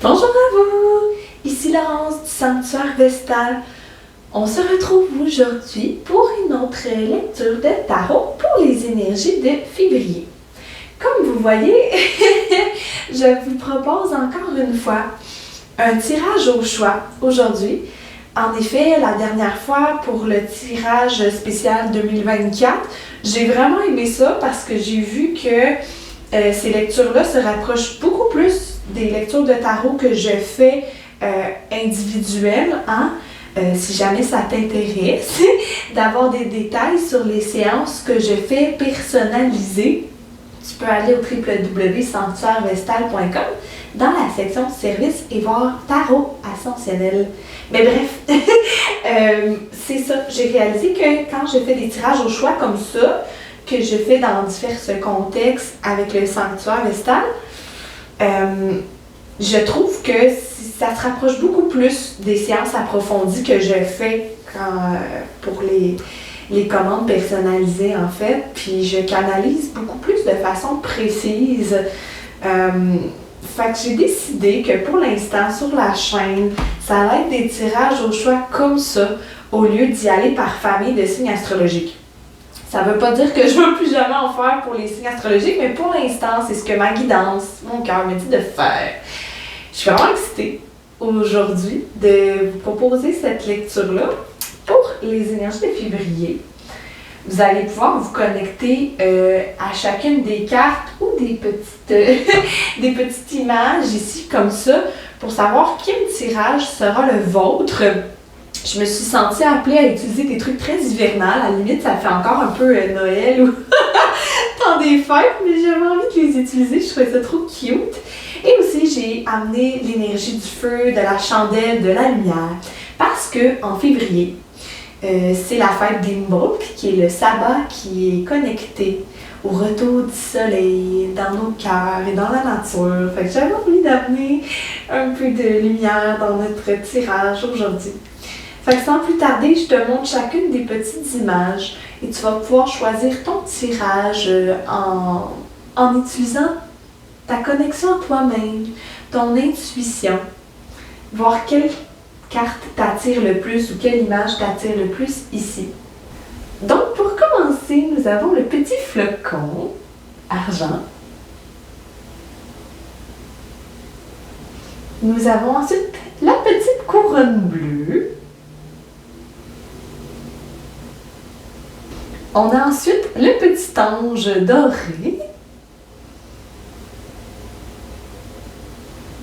Bonjour à vous! Ici Laurence du Sanctuaire Vestal. On se retrouve aujourd'hui pour une autre lecture de tarot pour les énergies de février. Comme vous voyez, je vous propose encore une fois un tirage au choix aujourd'hui. En effet, la dernière fois pour le tirage spécial 2024, j'ai vraiment aimé ça parce que j'ai vu que ces lectures-là se rapprochent beaucoup plus des lectures de tarot que je fais individuelles, hein? Si jamais ça t'intéresse, d'avoir des détails sur les séances que je fais personnalisées, tu peux aller au www.sanctuairevestal.com dans la section services et voir tarot ascensionnel. Mais bref, c'est ça. J'ai réalisé que quand je fais des tirages au choix comme ça, que je fais dans divers contextes avec le Sanctuaire Vestal, je trouve que ça se rapproche beaucoup plus des séances approfondies que je fais pour les commandes personnalisées en fait, puis je canalise beaucoup plus de façon précise. Fait que j'ai décidé que pour l'instant sur la chaîne, ça va être des tirages au choix comme ça, au lieu d'y aller par famille de signes astrologiques. Ça ne veut pas dire que je ne veux plus jamais en faire pour les signes astrologiques, mais pour l'instant, c'est ce que ma guidance, mon cœur me dit de faire. Je suis vraiment excitée aujourd'hui de vous proposer cette lecture-là pour les énergies de février. Vous allez pouvoir vous connecter à chacune des cartes ou des petites images ici comme ça pour savoir quel tirage sera le vôtre. Je me suis sentie appelée à utiliser des trucs très hivernales. À la limite, ça fait encore un peu Noël ou temps des fêtes, mais j'avais envie de les utiliser. Je trouvais ça trop cute. Et aussi, j'ai amené l'énergie du feu, de la chandelle, de la lumière. Parce que en février, c'est la fête d'Imbolc, qui est le sabbat qui est connecté au retour du soleil dans nos cœurs et dans la nature. Fait que j'avais envie d'amener un peu de lumière dans notre tirage aujourd'hui. Fait que sans plus tarder, je te montre chacune des petites images et tu vas pouvoir choisir ton tirage en utilisant ta connexion à toi-même, ton intuition, voir quelle carte t'attire le plus ou quelle image t'attire le plus ici. Donc pour commencer, nous avons le petit flocon argent. Nous avons ensuite la petite couronne bleue. On a ensuite le petit ange doré.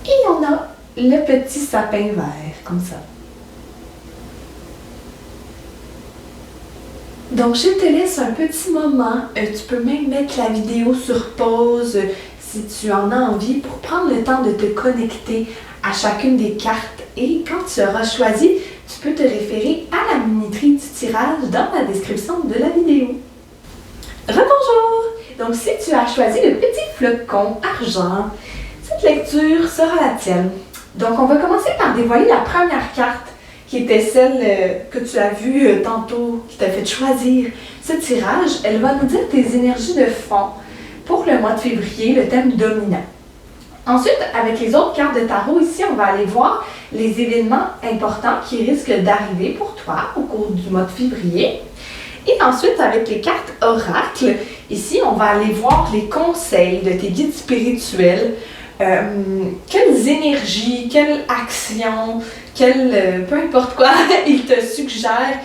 Et on a le petit sapin vert, comme ça. Donc, je te laisse un petit moment. Tu peux même mettre la vidéo sur pause si tu en as envie pour prendre le temps de te connecter à chacune des cartes. Et quand tu auras choisi, tu peux te référer à la minuterie du tirage dans la description de la vidéo. Rebonjour! Donc, si tu as choisi le petit flocon argent, cette lecture sera la tienne. Donc, on va commencer par dévoiler la première carte qui était celle que tu as vue tantôt, qui t'a fait choisir ce tirage. Elle va nous dire tes énergies de fond pour le mois de février, le thème dominant. Ensuite, avec les autres cartes de tarot, ici, on va aller voir les événements importants qui risquent d'arriver pour toi au cours du mois de février. Et ensuite, avec les cartes oracle, ici, on va aller voir les conseils de tes guides spirituels. Quelles énergies, quelles actions, peu importe quoi, ils te suggèrent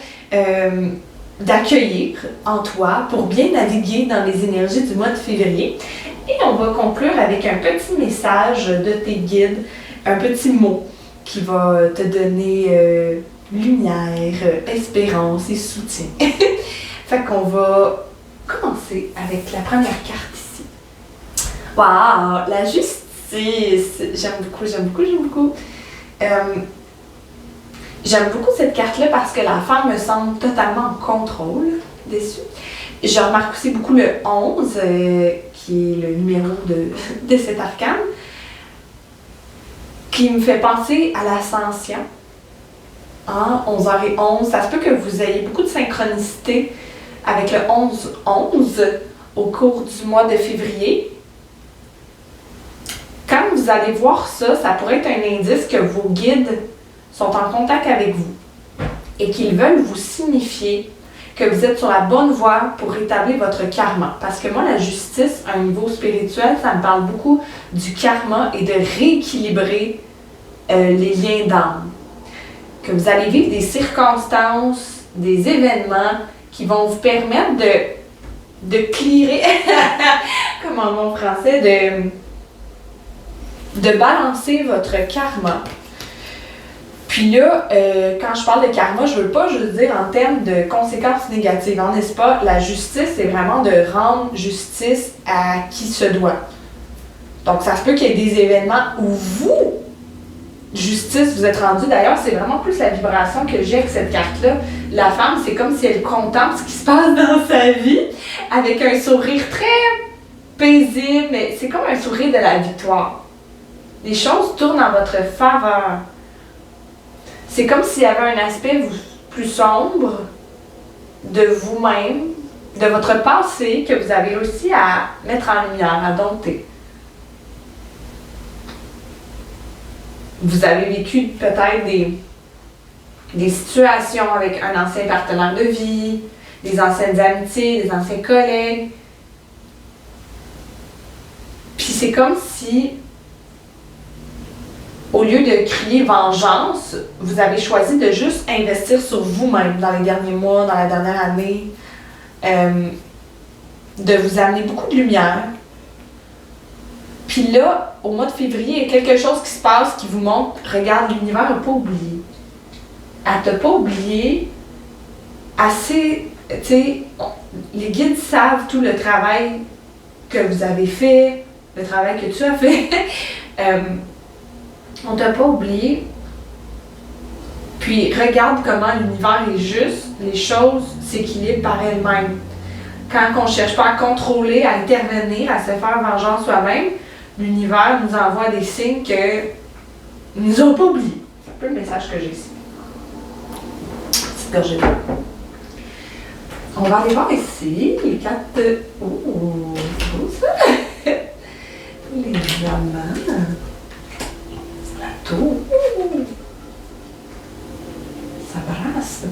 d'accueillir en toi pour bien naviguer dans les énergies du mois de février. Et on va conclure avec un petit message de tes guides, un petit mot qui va te donner lumière, espérance et soutien. Fait qu'on va commencer avec la première carte ici. Waouh, la justice! J'aime beaucoup. J'aime beaucoup cette carte-là parce que la femme me semble totalement en contrôle dessus. Je remarque aussi beaucoup le 11, qui est le numéro de cet arcane, qui me fait penser à l'ascension. Hein, 11h11, ça se peut que vous ayez beaucoup de synchronicité avec le 11-11 au cours du mois de février. Quand vous vous allez voir ça, ça pourrait être un indice que vos guides sont en contact avec vous et qu'ils veulent vous signifier que vous êtes sur la bonne voie pour rétablir votre karma. Parce que moi, la justice, à un niveau spirituel, ça me parle beaucoup du karma et de rééquilibrer les liens d'âme. Que vous allez vivre des circonstances, des événements qui vont vous permettre de clearer, comme en bon français, de balancer votre karma. Puis là, quand je parle de karma, je veux pas juste dire en termes de conséquences négatives, hein, n'est-ce pas? La justice, c'est vraiment de rendre justice à qui se doit. Donc, ça se peut qu'il y ait des événements où vous, justice, vous êtes rendu. D'ailleurs, c'est vraiment plus la vibration que j'ai avec cette carte-là. La femme, c'est comme si elle contemple ce qui se passe dans sa vie, avec un sourire très paisible, mais c'est comme un sourire de la victoire. Les choses tournent en votre faveur. C'est comme s'il y avait un aspect plus sombre de vous-même, de votre passé, que vous avez réussi à mettre en lumière, à dompter. Vous avez vécu peut-être des situations avec un ancien partenaire de vie, des anciennes amitiés, des anciens collègues. Puis c'est comme si, au lieu de crier vengeance, vous avez choisi de juste investir sur vous-même dans les derniers mois, dans la dernière année, de vous amener beaucoup de lumière. Puis là, au mois de février, il y a quelque chose qui se passe qui vous montre, regarde, l'univers n'a pas oublié. Elle t'a pas oublié assez, tu sais, les guides savent tout le travail que vous avez fait, le travail que tu as fait. On t'a pas oublié. Puis regarde comment l'univers est juste, les choses s'équilibrent par elles-mêmes. Quand on ne cherche pas à contrôler, à intervenir, à se faire vengeance soi-même, l'univers nous envoie des signes que nous n'ont pas oubliés. C'est un peu le message que j'ai ici. Petite gorgée d'eau. On va aller voir ici les quatre. Oh, ça! Les diamants. La tour. Ça brasse.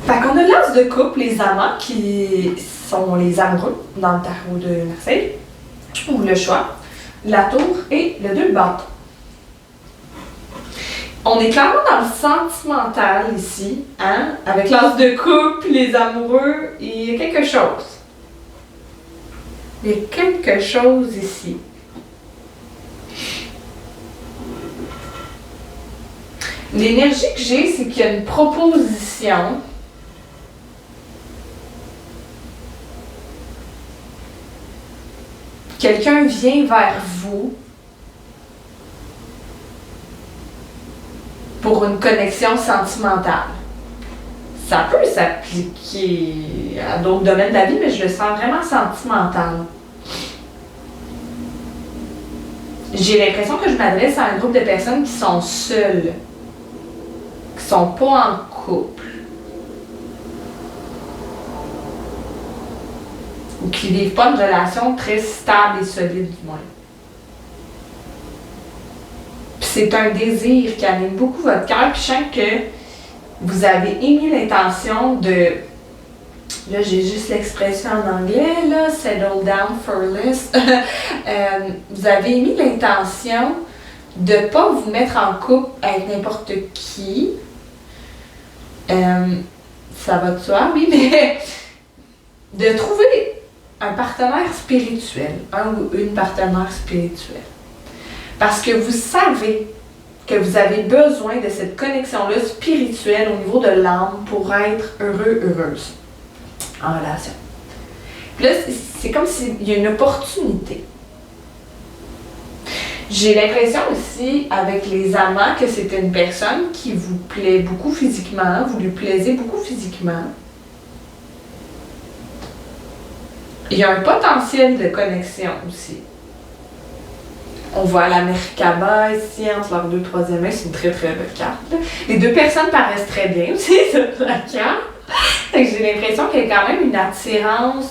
Fait qu'on a l'as de couple, les amants, qui sont les amoureux dans le tarot de Marseille. Ou le choix, la tour et le 2 de bâton. On est clairement dans le sentimental ici, hein? Avec l'as de couple, les amoureux, il y a quelque chose. Il y a quelque chose ici. L'énergie que j'ai, c'est qu'il y a une proposition. Quelqu'un vient vers vous pour une connexion sentimentale. Ça peut s'appliquer à d'autres domaines de la vie, mais je le sens vraiment sentimental. J'ai l'impression que je m'adresse à un groupe de personnes qui sont seules, qui ne sont pas en couple, ou qui ne vivent pas une relation très stable et solide du moins. Puis c'est un désir qui anime beaucoup votre cœur, puis je sens que vous avez émis l'intention de... Là, j'ai juste l'expression en anglais, là, settle down for less. Vous avez émis l'intention de ne pas vous mettre en couple avec n'importe qui. Ça va de soi, oui, mais de trouver un partenaire spirituel, un ou une partenaire spirituelle. Parce que vous savez que vous avez besoin de cette connexion-là spirituelle au niveau de l'âme pour être heureux, heureuse en relation. Puis là, c'est comme s'il y a une opportunité. J'ai l'impression aussi, avec les amants, que c'est une personne qui vous plaît beaucoup physiquement, vous lui plaisez beaucoup physiquement. Il y a un potentiel de connexion aussi. On voit la Merkaba ici, entre leurs deux troisième mains, c'est une très très belle carte. Les deux personnes paraissent très bien aussi sur la carte. J'ai l'impression qu'il y a quand même une attirance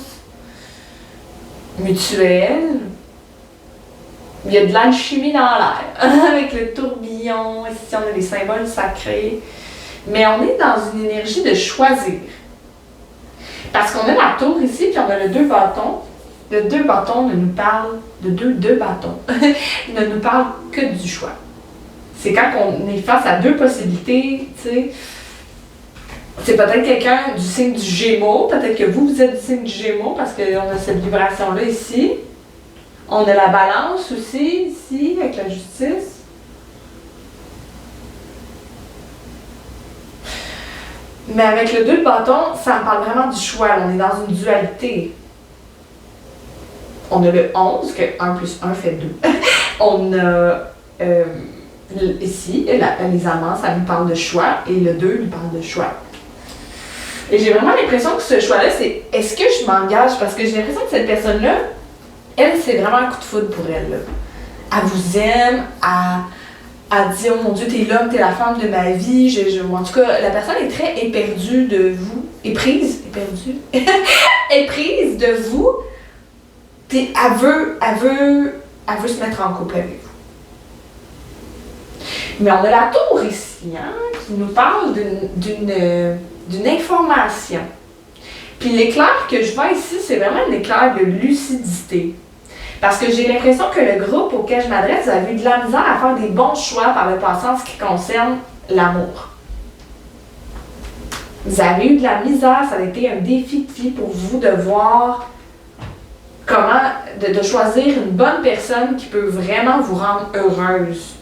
mutuelle. Il y a de l'alchimie dans l'air, avec le tourbillon, ici on a les symboles sacrés. Mais on est dans une énergie de choisir. Parce qu'on a la tour ici, puis on a le 2 bâtons. Le 2 bâtons ne nous parle de deux bâtons, ne nous parle que du choix. C'est quand on est face à 2 possibilités, tu sais. C'est peut-être quelqu'un du signe du Gémeaux, peut-être que vous êtes du signe du Gémeaux, parce qu'on a cette vibration-là ici. On a la balance aussi, ici, avec la justice. Mais avec le 2 de bâton, ça me parle vraiment du choix. On est dans une dualité. On a le 11, que 1 plus 1 fait 2. On a ici, les amants, ça nous parle de choix, et le 2 nous parle de choix. Et j'ai vraiment l'impression que ce choix-là, c'est est-ce que je m'engage? Parce que j'ai l'impression que cette personne-là, elle, c'est vraiment un coup de foudre pour elle. Là. Elle vous aime, elle dit « Oh mon Dieu, t'es l'homme, t'es la femme de ma vie. » En tout cas, la personne est très éperdue de vous. Éprise de vous. Puis elle veut se mettre en couple avec vous. Mais on a la tour ici, hein, qui nous parle d'une information. Puis l'éclair que je vois ici, c'est vraiment un éclair de lucidité. Parce que j'ai l'impression que le groupe auquel je m'adresse, vous avez eu de la misère à faire des bons choix par le passé en ce qui concerne l'amour. Vous avez eu de la misère, ça a été un défi de vie pour vous de voir comment, de choisir une bonne personne qui peut vraiment vous rendre heureuse.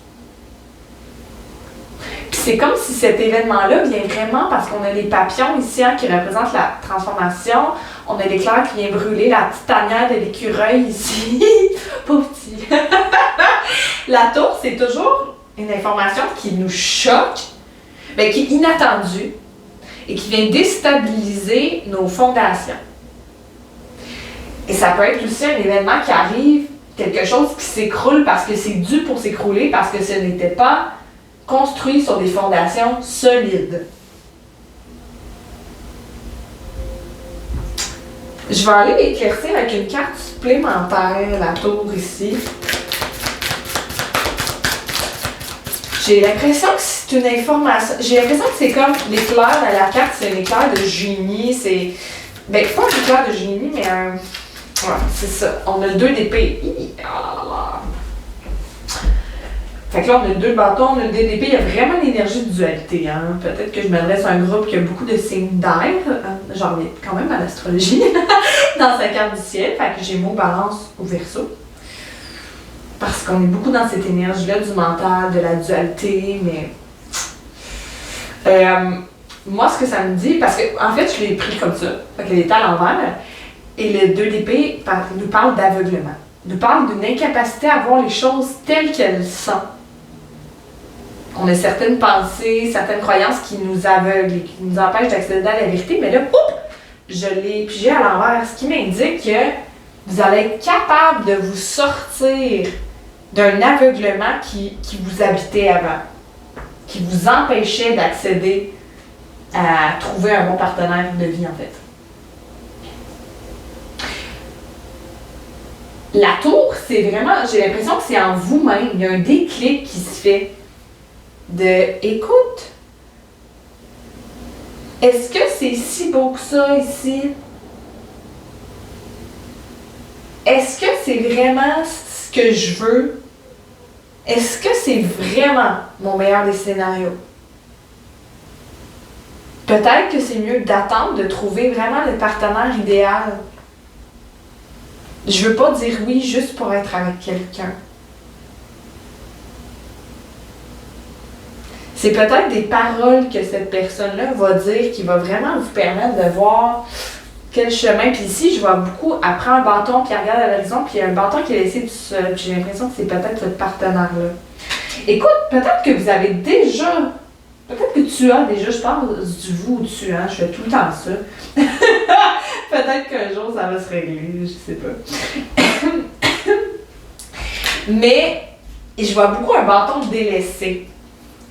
Puis c'est comme si cet événement-là vient vraiment parce qu'on a les papillons ici hein, qui représentent la transformation. On a l'éclair qui vient brûler la petite tanière de l'écureuil ici. Pauvre petit. La tour, c'est toujours une information qui nous choque, mais qui est inattendue et qui vient déstabiliser nos fondations. Et ça peut être aussi un événement qui arrive, quelque chose qui s'écroule parce que c'est dû pour s'écrouler, parce que ce n'était pas construit sur des fondations solides. Je vais aller l'éclaircir avec une carte supplémentaire, la tour ici. J'ai l'impression que c'est une information. J'ai l'impression que c'est comme l'éclair dans la carte, c'est un éclair de génie. C'est. Ben, pas un éclair de génie, mais un. Ouais, c'est ça. On a le 2 d'épée. Fait que là, on a le 2 de bâton, on a le 2 d'épée. Il y a vraiment l'énergie de dualité. Hein? Peut-être que je m'adresse à un groupe qui a beaucoup de signes d'air. J'en reviens quand même à l'astrologie dans sa carte du ciel. Fait que Gémeaux, Balance ou Verseau. Parce qu'on est beaucoup dans cette énergie-là du mental, de la dualité, mais... moi, ce que ça me dit, parce que en fait, je l'ai pris comme ça. Fait qu'elle était à l'envers. Et le 2 d'épée nous parle d'aveuglement. Nous parle d'une incapacité à voir les choses telles qu'elles sont. On a certaines pensées, certaines croyances qui nous aveuglent et qui nous empêchent d'accéder à la vérité, mais là, je l'ai pigé à l'envers, ce qui m'indique que vous allez être capable de vous sortir d'un aveuglement qui vous habitait avant, qui vous empêchait d'accéder à trouver un bon partenaire de vie, en fait. La tour, c'est vraiment, j'ai l'impression que c'est en vous-même, il y a un déclic qui se fait de écoute. Est-ce que c'est si beau que ça ici? Est-ce que c'est vraiment ce que je veux? Est-ce que c'est vraiment mon meilleur des scénarios? Peut-être que c'est mieux d'attendre de trouver vraiment le partenaire idéal. Je veux pas dire oui juste pour être avec quelqu'un. C'est peut-être des paroles que cette personne-là va dire qui va vraiment vous permettre de voir quel chemin. Puis ici, je vois beaucoup, elle prend un bâton, puis elle regarde à l'horizon, puis il y a un bâton qui est laissé tout seul. Puis j'ai l'impression que c'est peut-être votre partenaire-là. Écoute, peut-être que vous avez déjà, peut-être que tu as déjà, je parle du vous ou tu, hein, je fais tout le temps ça. Peut-être qu'un jour, ça va se régler, je sais pas. Mais, je vois beaucoup un bâton délaissé.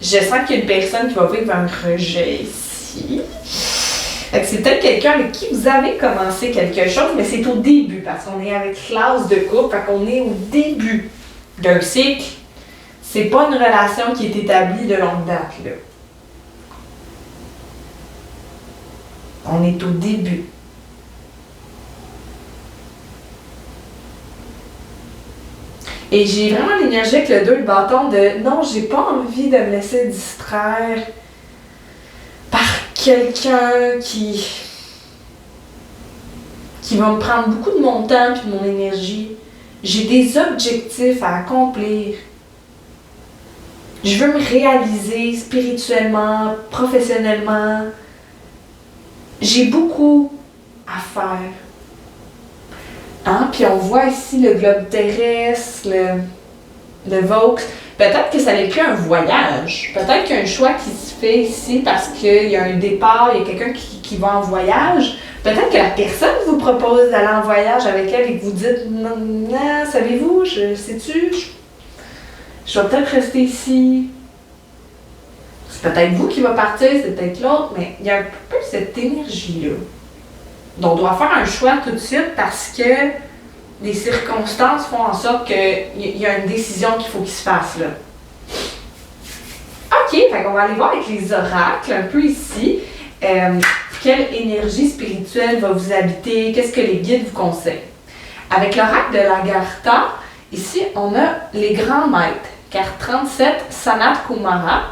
Je sens qu'il y a une personne qui va vivre un rejet ici. Fait que c'est peut-être quelqu'un avec qui vous avez commencé quelque chose, mais c'est au début, parce qu'on est avec classe de couple, fait qu'on est au début d'un cycle, c'est pas une relation qui est établie de longue date, là. On est au début. Et j'ai vraiment l'énergie avec le 2, le bâton de non, j'ai pas envie de me laisser distraire par quelqu'un qui va me prendre beaucoup de mon temps et de mon énergie. J'ai des objectifs à accomplir. Je veux me réaliser spirituellement, professionnellement. J'ai beaucoup à faire. Hein? Puis on voit ici le globe terrestre, le Vaux. Peut-être que ça n'est plus un voyage. Peut-être qu'il y a un choix qui se fait ici parce qu'il y a un départ, il y a quelqu'un qui va en voyage. Peut-être que la personne vous propose d'aller en voyage avec elle et que vous dites non, non, savez-vous, je vais peut-être rester ici. C'est peut-être vous qui va partir, c'est peut-être l'autre, mais il y a un peu cette énergie-là. Donc, on doit faire un choix tout de suite parce que les circonstances font en sorte qu'il y a une décision qu'il faut qu'il se fasse là. OK, fait qu'on va aller voir avec les oracles un peu ici. Quelle énergie spirituelle va vous habiter? Qu'est-ce que les guides vous conseillent? Avec l'oracle de l'Agartha, ici, on a les grands maîtres. Carte 37, Sanat Kumara.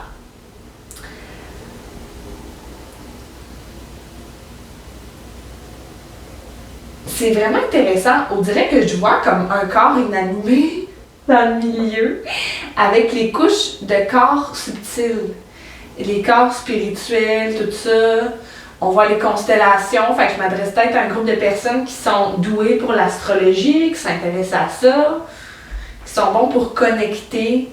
C'est vraiment intéressant. On dirait que je vois comme un corps inanimé dans le milieu, avec les couches de corps subtils, les corps spirituels, tout ça. On voit les constellations, fait que je m'adresse peut-être à un groupe de personnes qui sont douées pour l'astrologie, qui s'intéressent à ça, qui sont bons pour connecter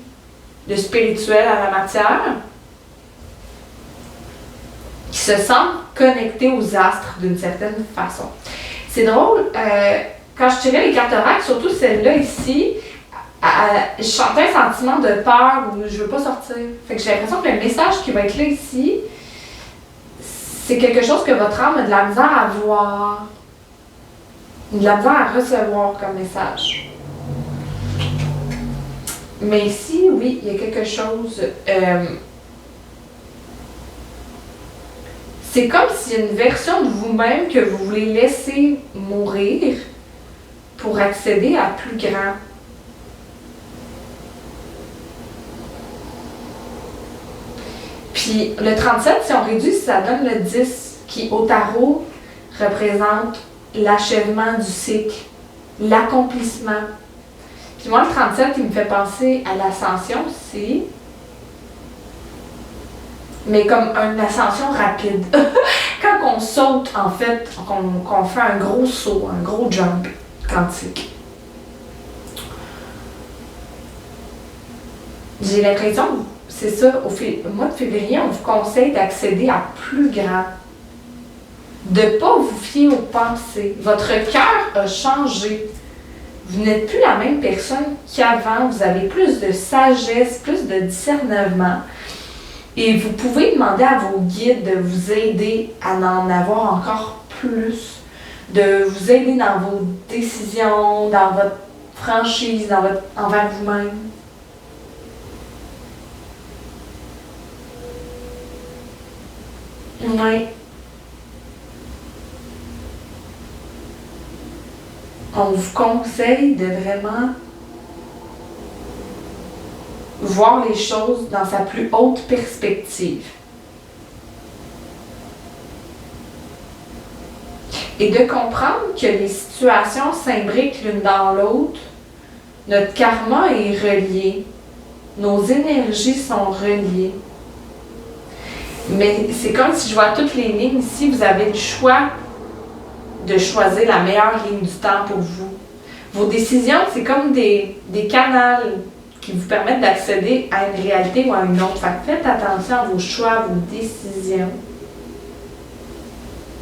le spirituel à la matière, qui se sentent connectés aux astres d'une certaine façon. C'est drôle, quand je tirais les cartes oracles, surtout celle-là ici, je sentais un sentiment de peur où je veux pas sortir. Fait que j'ai l'impression que le message qui va être là ici, c'est quelque chose que votre âme a de la misère à voir, de la misère à recevoir comme message. Mais ici, oui, il y a quelque chose. C'est comme s'il y a une version de vous-même que vous voulez laisser mourir pour accéder à plus grand. Puis le 37, si on réduit, ça donne le 10, qui au tarot représente l'achèvement du cycle, l'accomplissement. Puis moi, le 37, il me fait penser à l'ascension aussi, mais comme une ascension rapide. Quand on saute, en fait, qu'on fait un gros saut, un gros jump quantique. J'ai l'impression, c'est ça, au mois de février, on vous conseille d'accéder à plus grand. De ne pas vous fier aux pensées. Votre cœur a changé. Vous n'êtes plus la même personne qu'avant. Vous avez plus de sagesse, plus de discernement. Et vous pouvez demander à vos guides de vous aider à en avoir encore plus, de vous aider dans vos décisions, dans votre franchise, envers vous-même. Oui. On vous conseille de vraiment voir les choses dans sa plus haute perspective. Et de comprendre que les situations s'imbriquent l'une dans l'autre. Notre karma est relié. Nos énergies sont reliées. Mais c'est comme si je vois toutes les lignes ici, vous avez le choix de choisir la meilleure ligne du temps pour vous. Vos décisions, c'est comme des canals qui vous permettent d'accéder à une réalité ou à une autre. Fait que faites attention à vos choix, à vos décisions.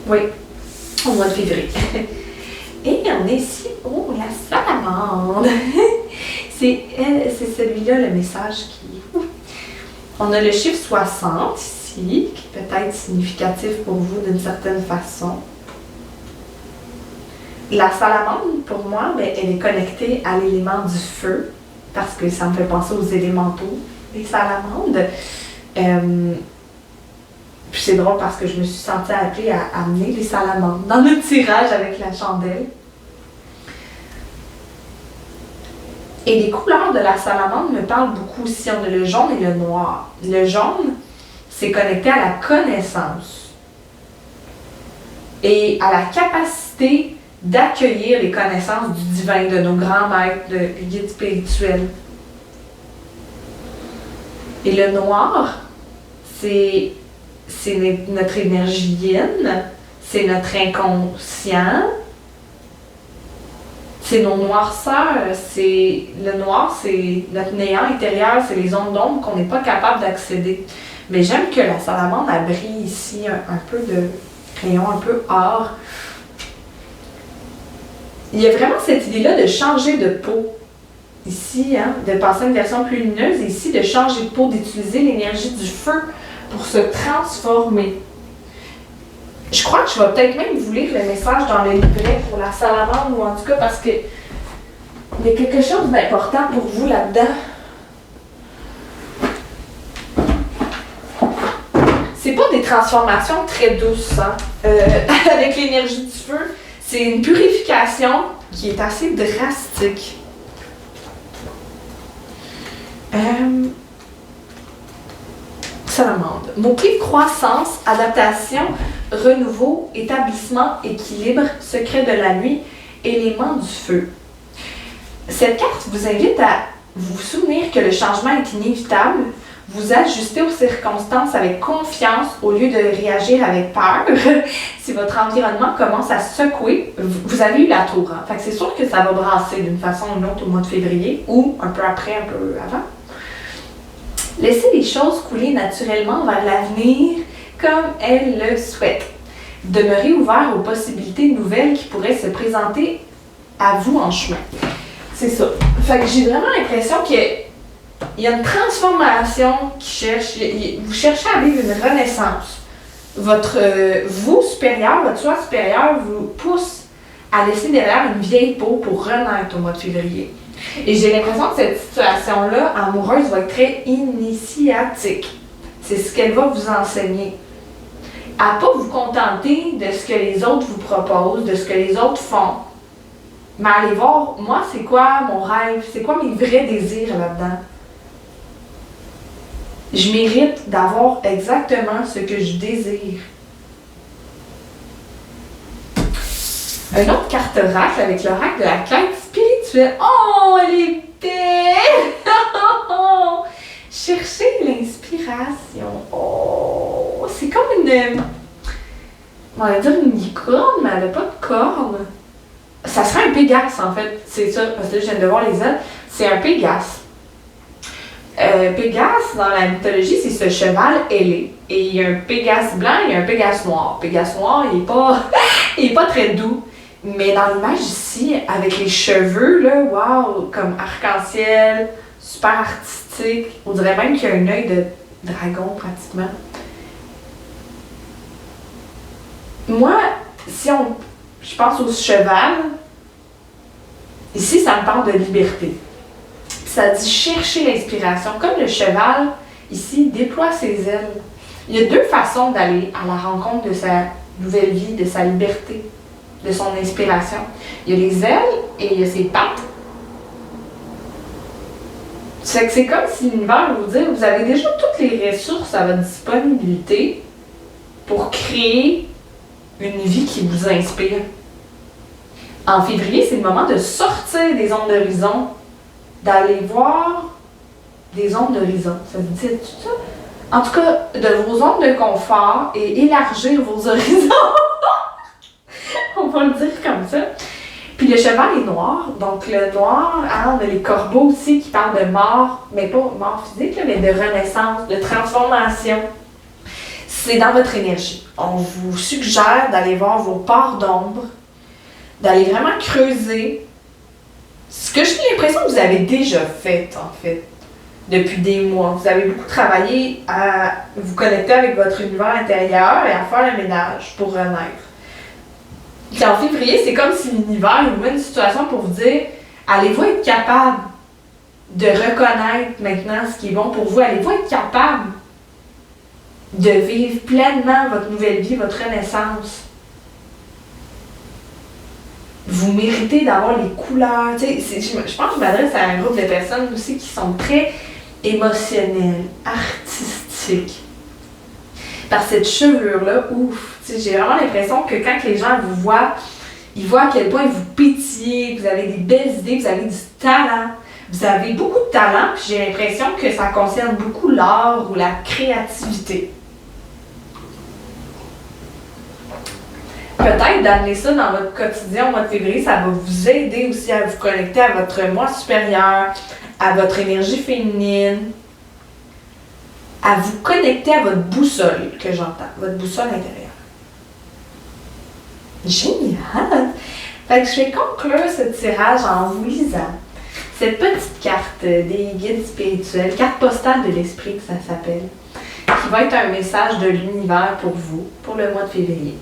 Oui, au mois de février. Et on est ici, oh, la salamandre! C'est celui-là le message qui... On a le chiffre 60 ici, qui peut être significatif pour vous d'une certaine façon. La salamandre, pour moi, elle est connectée à l'élément du feu. parce que ça me fait penser aux élémentaux, les salamandres. Puis c'est drôle parce que je me suis sentie appelée à amener les salamandres dans le tirage avec la chandelle. Et les couleurs de la salamandre me parlent beaucoup aussi. On a le jaune et le noir. Le jaune, c'est connecté à la connaissance et à la capacité d'accueillir les connaissances du divin, de nos grands maîtres, de guides spirituels. Et le noir, c'est notre énergie yin, c'est notre inconscient, c'est nos noirceurs, le noir, c'est notre néant intérieur, c'est les ondes d'ombre qu'on n'est pas capable d'accéder. Mais j'aime que la salamandre, elle brille ici, un peu de rayon, un peu or. Il y a vraiment cette idée-là de changer de peau. Ici, de passer à une version plus lumineuse, et ici, de changer de peau, d'utiliser l'énergie du feu pour se transformer. Je crois que je vais peut-être même vous lire le message dans le livret pour la salamandre, ou en tout cas parce que il y a quelque chose d'important pour vous là-dedans. C'est pas des transformations très douces, avec l'énergie du feu. C'est une purification qui est assez drastique. Salamandre. Mot-clé croissance, adaptation, renouveau, établissement, équilibre, secret de la nuit, élément du feu. Cette carte vous invite à vous souvenir que le changement est inévitable, vous ajuster aux circonstances avec confiance au lieu de réagir avec peur. Si votre environnement commence à secouer, vous avez eu la tour. Fait que c'est sûr que ça va brasser d'une façon ou d'une autre au mois de février ou un peu après, un peu avant. Laissez les choses couler naturellement vers l'avenir comme elles le souhaitent. Demeurez ouvert aux possibilités nouvelles qui pourraient se présenter à vous en chemin. C'est ça. Fait que j'ai vraiment l'impression qu'il y a une transformation qui cherche. Vous cherchez à vivre une renaissance. Votre vous supérieur, votre soi supérieur vous pousse à laisser derrière une vieille peau pour renaître au mois de février. Et j'ai l'impression que cette situation-là, amoureuse, va être très initiatique. C'est ce qu'elle va vous enseigner. À ne pas vous contenter de ce que les autres vous proposent, de ce que les autres font. Mais allez voir, moi, c'est quoi mon rêve? C'est quoi mes vrais désirs là-dedans? Je mérite d'avoir exactement ce que je désire. Une autre carte oracle avec l'oracle de la quête spirituelle. Oh, elle est belle! Cherchez l'inspiration. Oh, c'est comme on va dire une licorne, mais elle n'a pas de corne. Ça serait un Pégase, en fait. C'est ça, parce que là, je viens de voir les ailes. C'est un Pégase. Pégase, dans la mythologie, c'est ce cheval ailé. Et il y a un Pégase blanc et un Pégase noir. Pégase noir, il est pas très doux. Mais dans l'image ici, avec les cheveux, là, wow, comme arc-en-ciel, super artistique. On dirait même qu'il y a un œil de dragon, pratiquement. Moi, je pense au cheval, ici, ça me parle de liberté. Ça dit chercher l'inspiration. Comme le cheval, ici, déploie ses ailes. Il y a deux façons d'aller à la rencontre de sa nouvelle vie, de sa liberté, de son inspiration. Il y a les ailes et il y a ses pattes. C'est comme si l'univers vous dit, vous avez déjà toutes les ressources à votre disponibilité pour créer une vie qui vous inspire. En février, c'est le moment de sortir des ondes d'horizon, d'aller voir des ondes d'horizon. Ça vous dit tout ça? En tout cas, de vos zones de confort et élargir vos horizons. On va le dire comme ça. Puis le cheval est noir. Donc le noir, on a les corbeaux aussi qui parlent de mort, mais pas mort physique, mais de renaissance, de transformation. C'est dans votre énergie. On vous suggère d'aller voir vos parts d'ombre, d'aller vraiment creuser ce que j'ai l'impression que vous avez déjà fait, en fait, depuis des mois. Vous avez beaucoup travaillé à vous connecter avec votre univers intérieur et à faire le ménage pour renaître. Puis en février, c'est comme si l'univers vous met une situation pour vous dire, allez-vous être capable de reconnaître maintenant ce qui est bon pour vous? Allez-vous être capable de vivre pleinement votre nouvelle vie, votre renaissance? Vous méritez d'avoir les couleurs. Je pense que je m'adresse à un groupe de personnes aussi qui sont très émotionnelles, artistiques. Par cette chevelure-là, ouf, j'ai vraiment l'impression que quand les gens vous voient, ils voient à quel point vous pétillez, vous avez des belles idées, vous avez du talent. Vous avez beaucoup de talent, puis j'ai l'impression que ça concerne beaucoup l'art ou la créativité. Peut-être d'amener ça dans votre quotidien au mois de février, ça va vous aider aussi à vous connecter à votre moi supérieur, à votre énergie féminine, à vous connecter à votre boussole, que j'entends, votre boussole intérieure. Génial! Fait que je vais conclure ce tirage en vous lisant cette petite carte des guides spirituels, carte postale de l'esprit que ça s'appelle, qui va être un message de l'univers pour vous, pour le mois de février.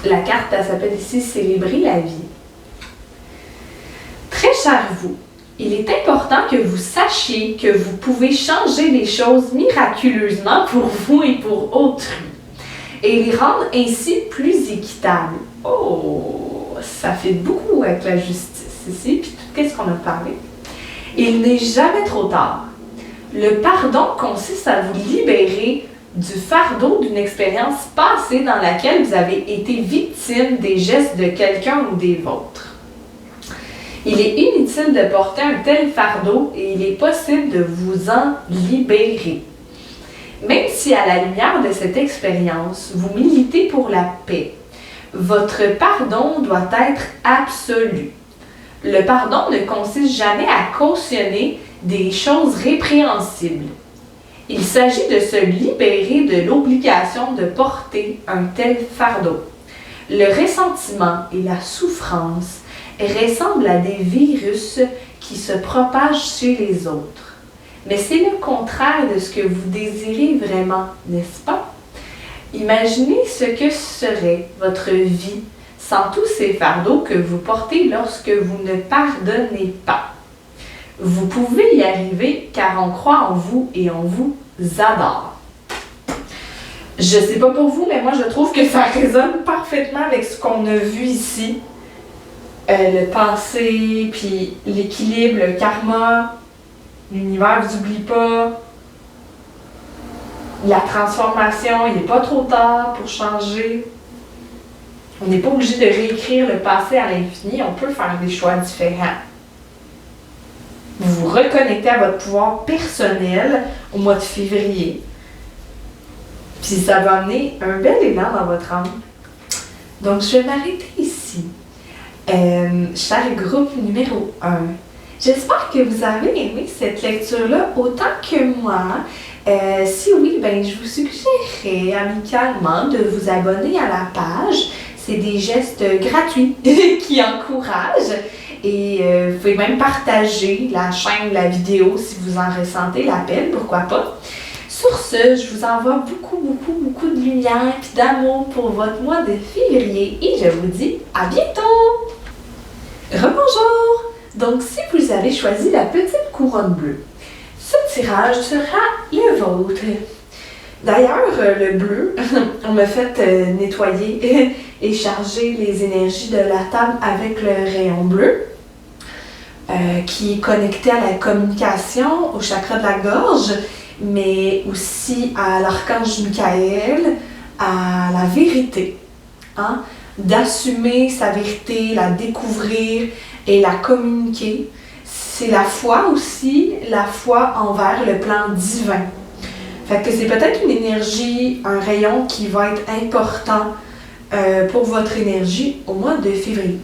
La carte, elle s'appelle ici « Célébrer la vie ». Très cher vous, il est important que vous sachiez que vous pouvez changer les choses miraculeusement pour vous et pour autrui, et les rendre ainsi plus équitables. Oh, ça fait beaucoup avec la justice ici, puis tout ce qu'on a parlé. Il n'est jamais trop tard. Le pardon consiste à vous libérer du fardeau d'une expérience passée dans laquelle vous avez été victime des gestes de quelqu'un ou des vôtres. Il est inutile de porter un tel fardeau et il est possible de vous en libérer. Même si à la lumière de cette expérience, vous militez pour la paix, votre pardon doit être absolu. Le pardon ne consiste jamais à cautionner des choses répréhensibles. Il s'agit de se libérer de l'obligation de porter un tel fardeau. Le ressentiment et la souffrance ressemblent à des virus qui se propagent chez les autres. Mais c'est le contraire de ce que vous désirez vraiment, n'est-ce pas? Imaginez ce que serait votre vie sans tous ces fardeaux que vous portez lorsque vous ne pardonnez pas. Vous pouvez y arriver car on croit en vous et on vous adore. Je sais pas pour vous, mais moi je trouve que ça résonne parfaitement avec ce qu'on a vu ici. Le passé, puis l'équilibre, le karma, l'univers vous oublie pas. La transformation, il n'est pas trop tard pour changer. On n'est pas obligé de réécrire le passé à l'infini, on peut faire des choix différents. Vous vous reconnectez à votre pouvoir personnel au mois de février. Puis ça va amener un bel élan dans votre âme. Donc je vais m'arrêter ici. Cher groupe numéro 1, j'espère que vous avez aimé cette lecture-là autant que moi. Si oui, ben, je vous suggérerais amicalement de vous abonner à la page. C'est des gestes gratuits qui encouragent. Et vous pouvez même partager la chaîne, la vidéo si vous en ressentez l'appel, pourquoi pas. Sur ce, je vous envoie beaucoup de lumière et d'amour pour votre mois de février et je vous dis à bientôt! Rebonjour! Donc, si vous avez choisi la petite couronne bleue, ce tirage sera le vôtre. D'ailleurs, le bleu, on m'a fait nettoyer et charger les énergies de la table avec le rayon bleu, qui est connecté à la communication, au chakra de la gorge, mais aussi à l'archange Michael, à la vérité, hein? D'assumer sa vérité, la découvrir et la communiquer. C'est la foi aussi, la foi envers le plan divin. Fait que c'est peut-être une énergie, un rayon qui va être important pour votre énergie au mois de février.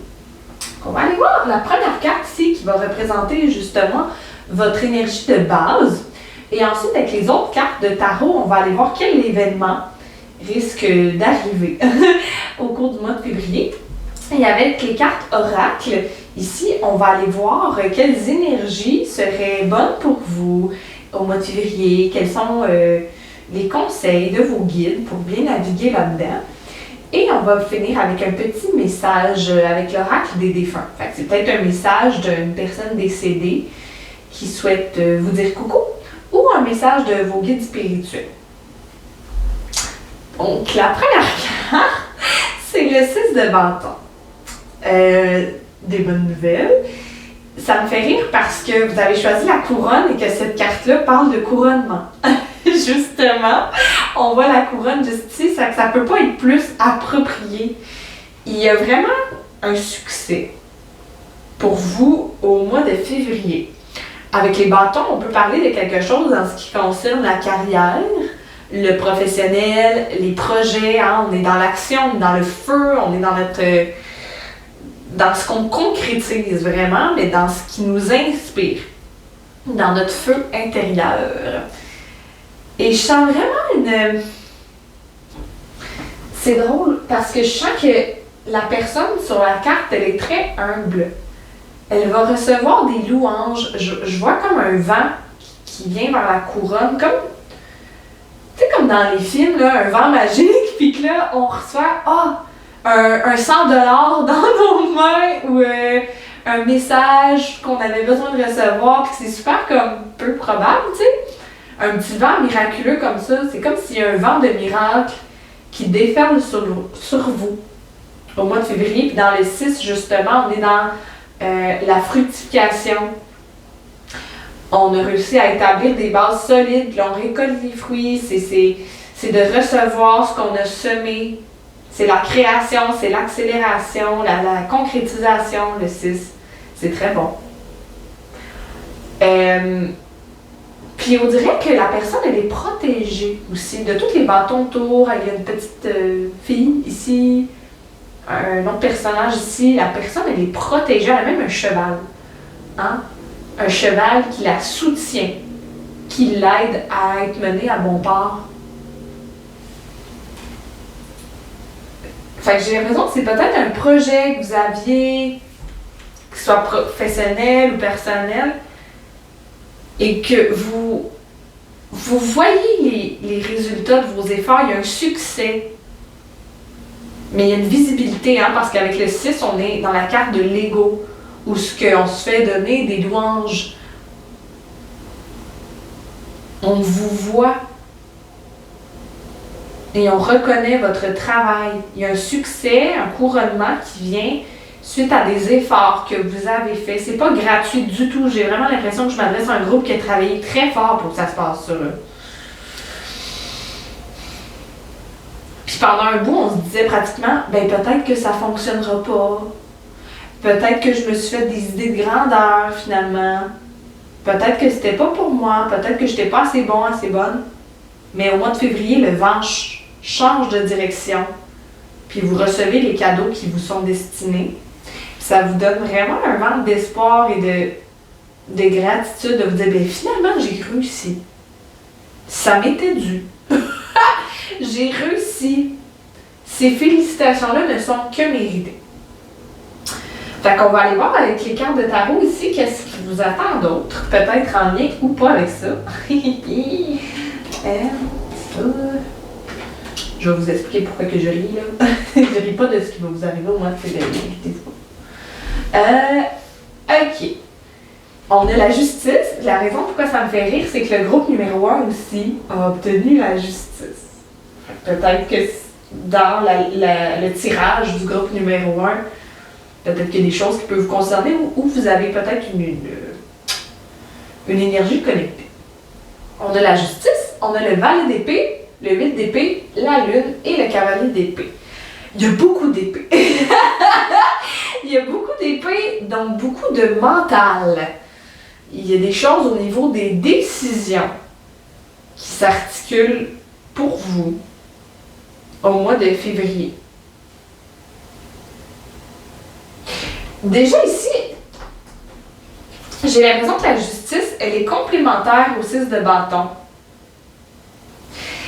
On va aller voir la première carte ici qui va représenter justement votre énergie de base. Et ensuite, avec les autres cartes de tarot, on va aller voir quel événement risque d'arriver au cours du mois de février. Et avec les cartes oracles, ici, on va aller voir quelles énergies seraient bonnes pour vous au mois de février, quels sont les conseils de vos guides pour bien naviguer là-dedans. Et on va finir avec un petit message avec l'oracle des défunts. Fait que c'est peut-être un message d'une personne décédée qui souhaite vous dire coucou ou un message de vos guides spirituels. Donc, la première carte, c'est le 6 de bâton. Des bonnes nouvelles. Ça me fait rire parce que vous avez choisi la couronne et que cette carte-là parle de couronnement. Justement, on voit la couronne juste ici, ça ne peut pas être plus approprié. Il y a vraiment un succès pour vous au mois de février. Avec les bâtons, on peut parler de quelque chose en ce qui concerne la carrière, le professionnel, les projets, hein, on est dans l'action, on est dans le feu, on est dans ce qu'on concrétise vraiment, mais dans ce qui nous inspire, dans notre feu intérieur. Et je sens vraiment C'est drôle, parce que je sens que la personne sur la carte, elle est très humble. Elle va recevoir des louanges. Je vois comme un vent qui vient vers la couronne, comme... Tu sais, comme dans les films, là, un vent magique, puis que là, on reçoit un 100$ dans nos mains ou un message qu'on avait besoin de recevoir, puis c'est super comme peu probable, tu sais. Un petit vent miraculeux comme ça, c'est comme s'il y a un vent de miracle qui déferle sur vous au mois de février. Puis dans le 6, justement, on est dans la fructification. On a réussi à établir des bases solides, puis on récolte les fruits, c'est de recevoir ce qu'on a semé. C'est la création, c'est l'accélération, la concrétisation, le 6. C'est très bon. Puis on dirait que la personne, elle est protégée aussi de tous les bâtons autour. Il y a une petite fille ici, un autre personnage ici. La personne, elle est protégée. Elle a même un cheval. Hein? Un cheval qui la soutient, qui l'aide à être menée à bon port. Fait que j'ai l'impression que c'est peut-être un projet que vous aviez, qu'il soit professionnel ou personnel, et que vous voyez les résultats de vos efforts, il y a un succès. Mais il y a une visibilité, hein, parce qu'avec le 6, on est dans la carte de l'ego, où ce qu'on se fait donner des louanges. On vous voit et on reconnaît votre travail. Il y a un succès, un couronnement qui vient suite à des efforts que vous avez faits. C'est pas gratuit du tout. J'ai vraiment l'impression que je m'adresse à un groupe qui a travaillé très fort pour que ça se passe, ça, là. Puis pendant un bout, on se disait pratiquement, ben peut-être que ça fonctionnera pas. Peut-être que je me suis fait des idées de grandeur, finalement. Peut-être que c'était pas pour moi. Peut-être que j'étais pas assez bon, assez bonne. Mais au mois de février, le vent change de direction. Puis vous recevez les cadeaux qui vous sont destinés. Puis ça vous donne vraiment un vent d'espoir et de gratitude de vous dire, bien finalement, j'ai réussi. Ça m'était dû. J'ai réussi. Ces félicitations-là ne sont que méritées. Fait qu'on va aller voir avec les cartes de tarot ici, qu'est-ce qui vous attend d'autre. Peut-être en lien ou pas avec ça. Je vais vous expliquer pourquoi que je ris, là. Je ris pas de ce qui va vous arriver au mois de février, évitez-vous. OK. On a la justice. La raison pourquoi ça me fait rire, c'est que le groupe numéro 1 aussi a obtenu la justice. Peut-être que dans le tirage du groupe numéro 1, peut-être qu'il y a des choses qui peuvent vous concerner ou vous avez peut-être une énergie connectée. On a la justice, on a le valet d'épée, le 8 d'épée, la lune et le cavalier d'épée. Il y a beaucoup d'épées. Il y a beaucoup d'épées, donc beaucoup de mental. Il y a des choses au niveau des décisions qui s'articulent pour vous au mois de février. Déjà ici, j'ai l'impression que la justice, elle est complémentaire au 6 de bâton.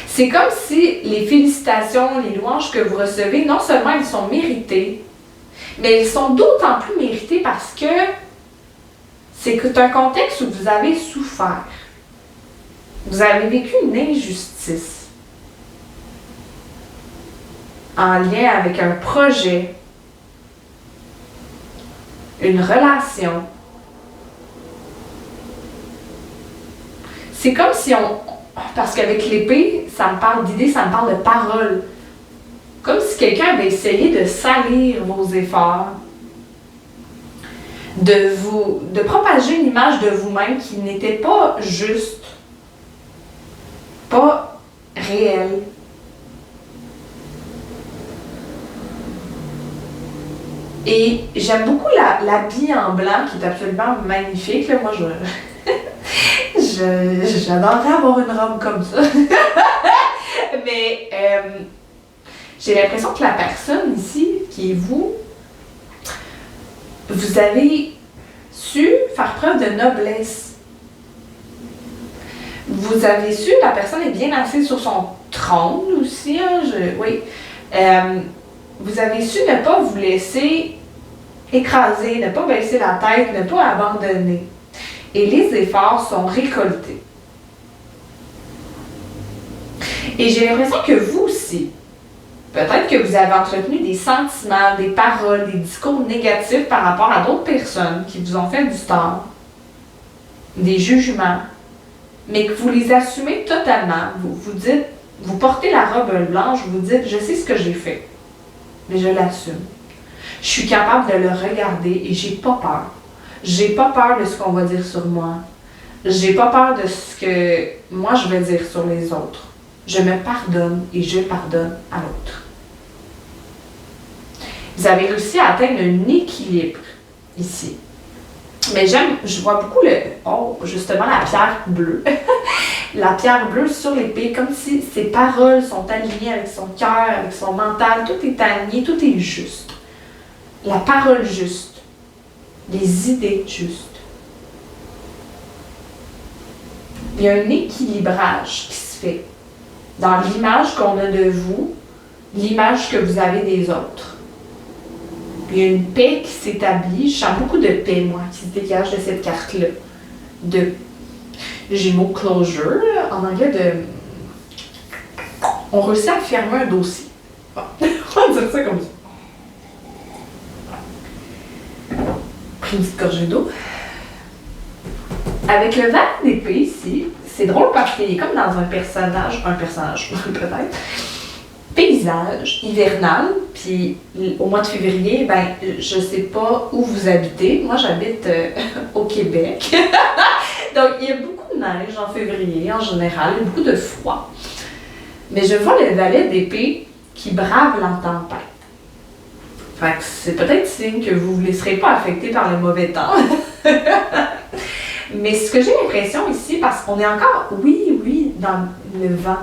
C'est comme si les félicitations, les louanges que vous recevez, non seulement elles sont méritées, mais elles sont d'autant plus méritées parce que c'est un contexte où vous avez souffert. Vous avez vécu une injustice en lien avec un projet, une relation. c'est comme si on... Parce qu'avec l'épée, ça me parle d'idées, ça me parle de paroles. Comme si quelqu'un avait essayé de salir vos efforts, de propager une image de vous-même qui n'était pas juste, pas réelle. Et j'aime beaucoup l'habit en blanc qui est absolument magnifique. Là. Moi, j'adorerais avoir une robe comme ça. Mais j'ai l'impression que la personne ici, qui est vous, vous avez su faire preuve de noblesse. Vous avez su, la personne est bien assise sur son trône aussi, hein, oui. Vous avez su ne pas vous laisser écraser, ne pas baisser la tête, ne pas abandonner. Et les efforts sont récoltés. Et j'ai l'impression que vous aussi, peut-être que vous avez entretenu des sentiments, des paroles, des discours négatifs par rapport à d'autres personnes qui vous ont fait du tort, des jugements, mais que vous les assumez totalement. Vous dites, vous portez la robe blanche, vous dites, je sais ce que j'ai fait, mais je l'assume. Je suis capable de le regarder et j'ai pas peur. J'ai pas peur de ce qu'on va dire sur moi. J'ai pas peur de ce que moi je vais dire sur les autres. Je me pardonne et je pardonne à l'autre. Vous avez réussi à atteindre un équilibre ici. Mais je vois beaucoup justement la pierre bleue. La pierre bleue sur l'épée, comme si ses paroles sont alignées avec son cœur, avec son mental. Tout est aligné, tout est juste. La parole juste. Les idées justes. Il y a un équilibrage qui se fait dans l'image qu'on a de vous, l'image que vous avez des autres. Il y a une paix qui s'établit. Je sens beaucoup de paix, moi, qui se dégage de cette carte-là. J'ai le mot closure, en anglais on réussit à fermer un dossier. Bon, on va dire ça comme ça. Pris une petite gorgée d'eau. Avec le vent d'épée ici, c'est drôle parce qu'il est comme dans un personnage peut-être, paysage hivernal, puis au mois de février, ben, je sais pas où vous habitez. Moi, j'habite au Québec. Donc, il y a beaucoup de neige en février, en général, il y a beaucoup de froid. Mais je vois le valet d'épée qui brave la tempête. Fait que c'est peut-être signe que vous ne vous laisserez pas affecter par le mauvais temps. Mais ce que j'ai l'impression ici, parce qu'on est encore, oui, dans le vent.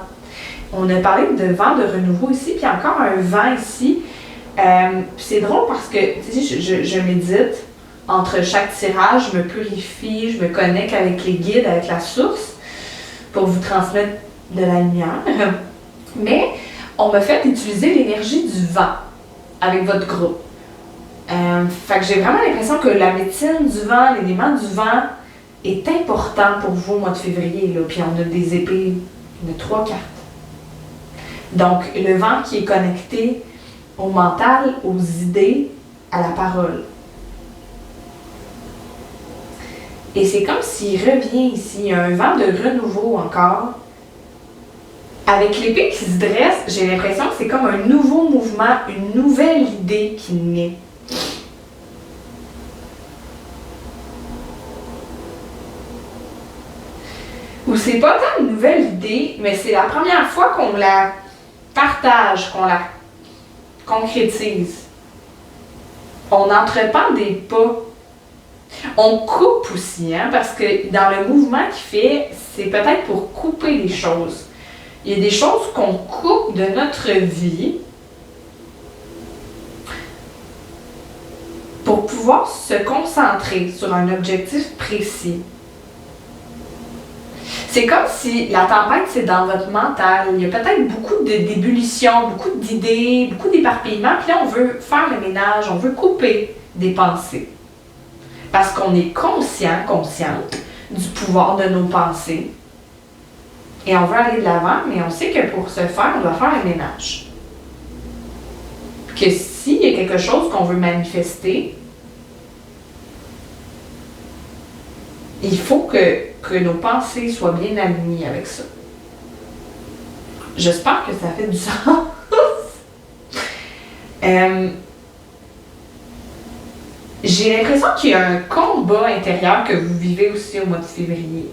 On a parlé de vent de renouveau ici, puis encore un vent ici. C'est drôle parce que, tu sais, je médite entre chaque tirage, je me purifie, je me connecte avec les guides, avec la source, pour vous transmettre de la lumière. Mais on m'a fait utiliser l'énergie du vent avec votre groupe. Fait que j'ai vraiment l'impression que la médecine du vent, l'élément du vent, est important pour vous au mois de février. Là. Puis on a des épées, on a 3 cartes. Donc, le vent qui est connecté au mental, aux idées, à la parole. Et c'est comme s'il revient ici, il y a un vent de renouveau encore. Avec l'épée qui se dresse, j'ai l'impression que c'est comme un nouveau mouvement, une nouvelle idée qui naît. Ou c'est pas tant une nouvelle idée, mais c'est la première fois qu'on la partage, qu'on la concrétise. On entreprend des pas. On coupe aussi, hein, parce que dans le mouvement qu'il fait, c'est peut-être pour couper les choses. Il y a des choses qu'on coupe de notre vie pour pouvoir se concentrer sur un objectif précis. C'est comme si la tempête, c'est dans votre mental. Il y a peut-être beaucoup d'ébullition, beaucoup d'idées, beaucoup d'éparpillement. Puis là, on veut faire le ménage, on veut couper des pensées. Parce qu'on est consciente du pouvoir de nos pensées. Et on veut aller de l'avant, mais on sait que pour ce faire, on doit faire le ménage. Que s'il y a quelque chose qu'on veut manifester, il faut que que nos pensées soient bien alignées avec ça. J'espère que ça fait du sens. J'ai l'impression qu'il y a un combat intérieur que vous vivez aussi au mois de février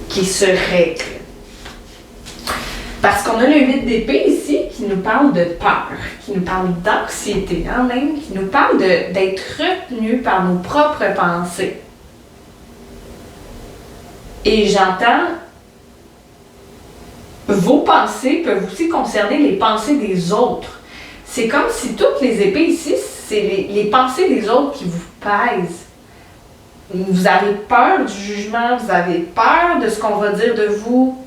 qui se règle. Parce qu'on a le 8 d'épée ici qui nous parle de peur, qui nous parle d'anxiété, même, qui nous parle d'être retenu par nos propres pensées. Et j'entends, vos pensées peuvent aussi concerner les pensées des autres. C'est comme si toutes les épées ici, c'est les pensées des autres qui vous pèsent. Vous avez peur du jugement, vous avez peur de ce qu'on va dire de vous.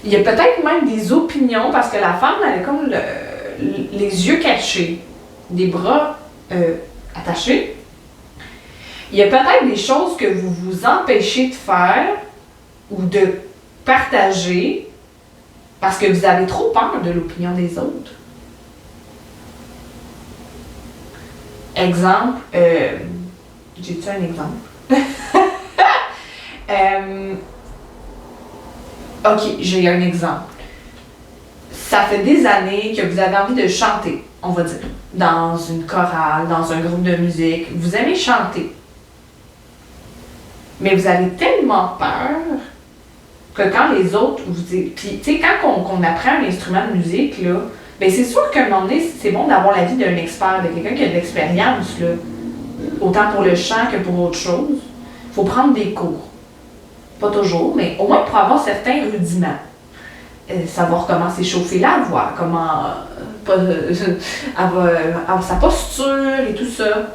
Il y a peut-être même des opinions, parce que la femme, elle a comme les yeux cachés, des bras attachés. Il y a peut-être des choses que vous vous empêchez de faire ou de partager parce que vous avez trop peur de l'opinion des autres. Exemple, j'ai-tu un exemple? Ok, j'ai un exemple. Ça fait des années que vous avez envie de chanter, on va dire, dans une chorale, dans un groupe de musique. Vous aimez chanter. Mais vous avez tellement peur que quand les autres vous disent... Puis, tu sais, quand on apprend un instrument de musique, là, bien, c'est sûr qu'à un moment donné, c'est bon d'avoir l'avis d'un expert, de quelqu'un qui a de l'expérience, là. Autant pour le chant que pour autre chose. Il faut prendre des cours. Pas toujours, mais au moins pour avoir certains rudiments. Savoir comment s'échauffer la voix, comment avoir sa posture et tout ça.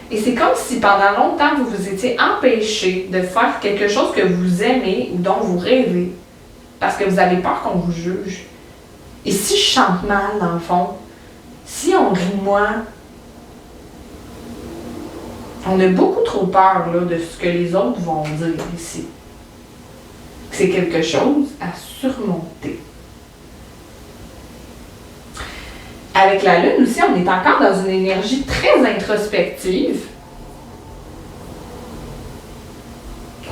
Et c'est comme si pendant longtemps, vous vous étiez empêché de faire quelque chose que vous aimez ou dont vous rêvez. Parce que vous avez peur qu'on vous juge. Et si je chante mal, dans le fond, si on rit moins, on a beaucoup trop peur là, de ce que les autres vont dire ici. C'est quelque chose à surmonter. Avec la Lune aussi, on est encore dans une énergie très introspective.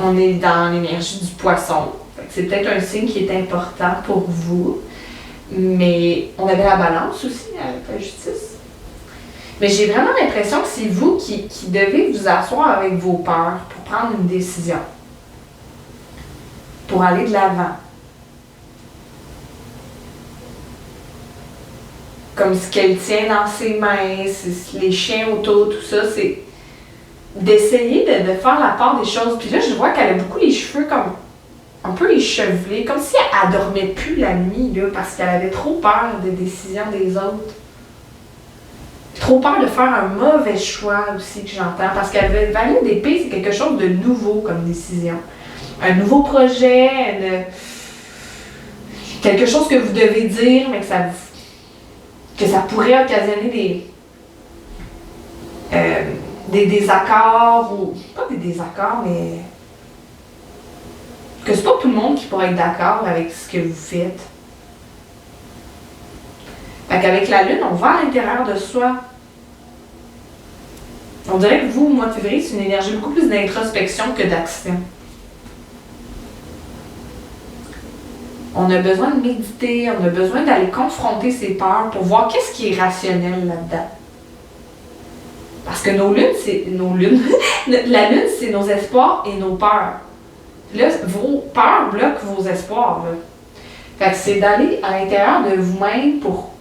On est dans l'énergie du poisson. C'est peut-être un signe qui est important pour vous. Mais on avait la balance aussi avec la justice. Mais j'ai vraiment l'impression que c'est vous qui devez vous asseoir avec vos peurs pour prendre une décision. Pour aller de l'avant. Comme ce qu'elle tient dans ses mains, les chiens autour, tout ça, c'est d'essayer de faire la part des choses. Puis là, je vois qu'elle a beaucoup les cheveux comme un peu échevelés, comme si elle dormait plus la nuit, là, parce qu'elle avait trop peur des décisions des autres. Trop peur de faire un mauvais choix aussi, que j'entends, parce qu'elle veut valider d'épée, c'est quelque chose de nouveau comme décision. Un nouveau projet, quelque chose que vous devez dire, mais que ça pourrait occasionner des désaccords, ou pas des désaccords, mais que c'est pas tout le monde qui pourrait être d'accord avec ce que vous faites. Fait qu'avec la Lune, on va à l'intérieur de soi. On dirait que vous, au mois de février, c'est une énergie beaucoup plus d'introspection que d'action. On a besoin de méditer, on a besoin d'aller confronter ses peurs pour voir qu'est-ce qui est rationnel là-dedans. Parce que nos lunes, c'est nos lunes. La lune, c'est nos espoirs et nos peurs. Là, vos peurs bloquent vos espoirs. Là. Fait que c'est d'aller à l'intérieur de vous-même pour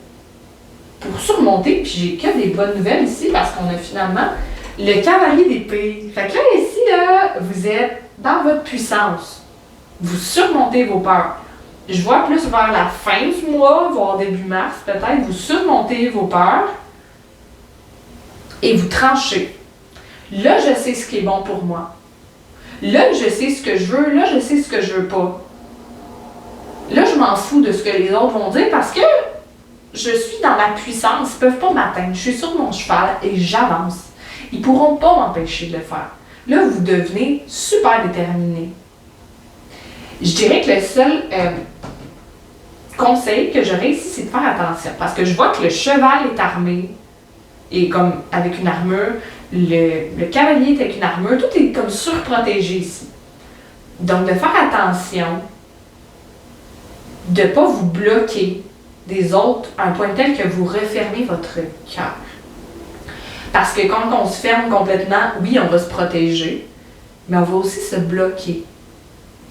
surmonter. Puis j'ai que des bonnes nouvelles ici parce qu'on a finalement le cavalier d'épée. Fait que là, ici, là, vous êtes dans votre puissance. Vous surmontez vos peurs. Je vois plus vers la fin du mois, voire début mars, peut-être, vous surmontez vos peurs et vous tranchez. Là, je sais ce qui est bon pour moi. Là, je sais ce que je veux. Là, je sais ce que je veux pas. Là, je m'en fous de ce que les autres vont dire parce que je suis dans ma puissance. Ils ne peuvent pas m'atteindre. Je suis sur mon cheval et j'avance. Ils ne pourront pas m'empêcher de le faire. Là, vous devenez super déterminé. Je dirais que le seul conseil que j'aurais ici, c'est de faire attention. Parce que je vois que le cheval est armé, et comme avec une armure, le cavalier est avec une armure, tout est comme surprotégé ici. Donc, de faire attention de ne pas vous bloquer des autres à un point tel que vous refermez votre cœur. Parce que quand on se ferme complètement, oui, on va se protéger, mais on va aussi se bloquer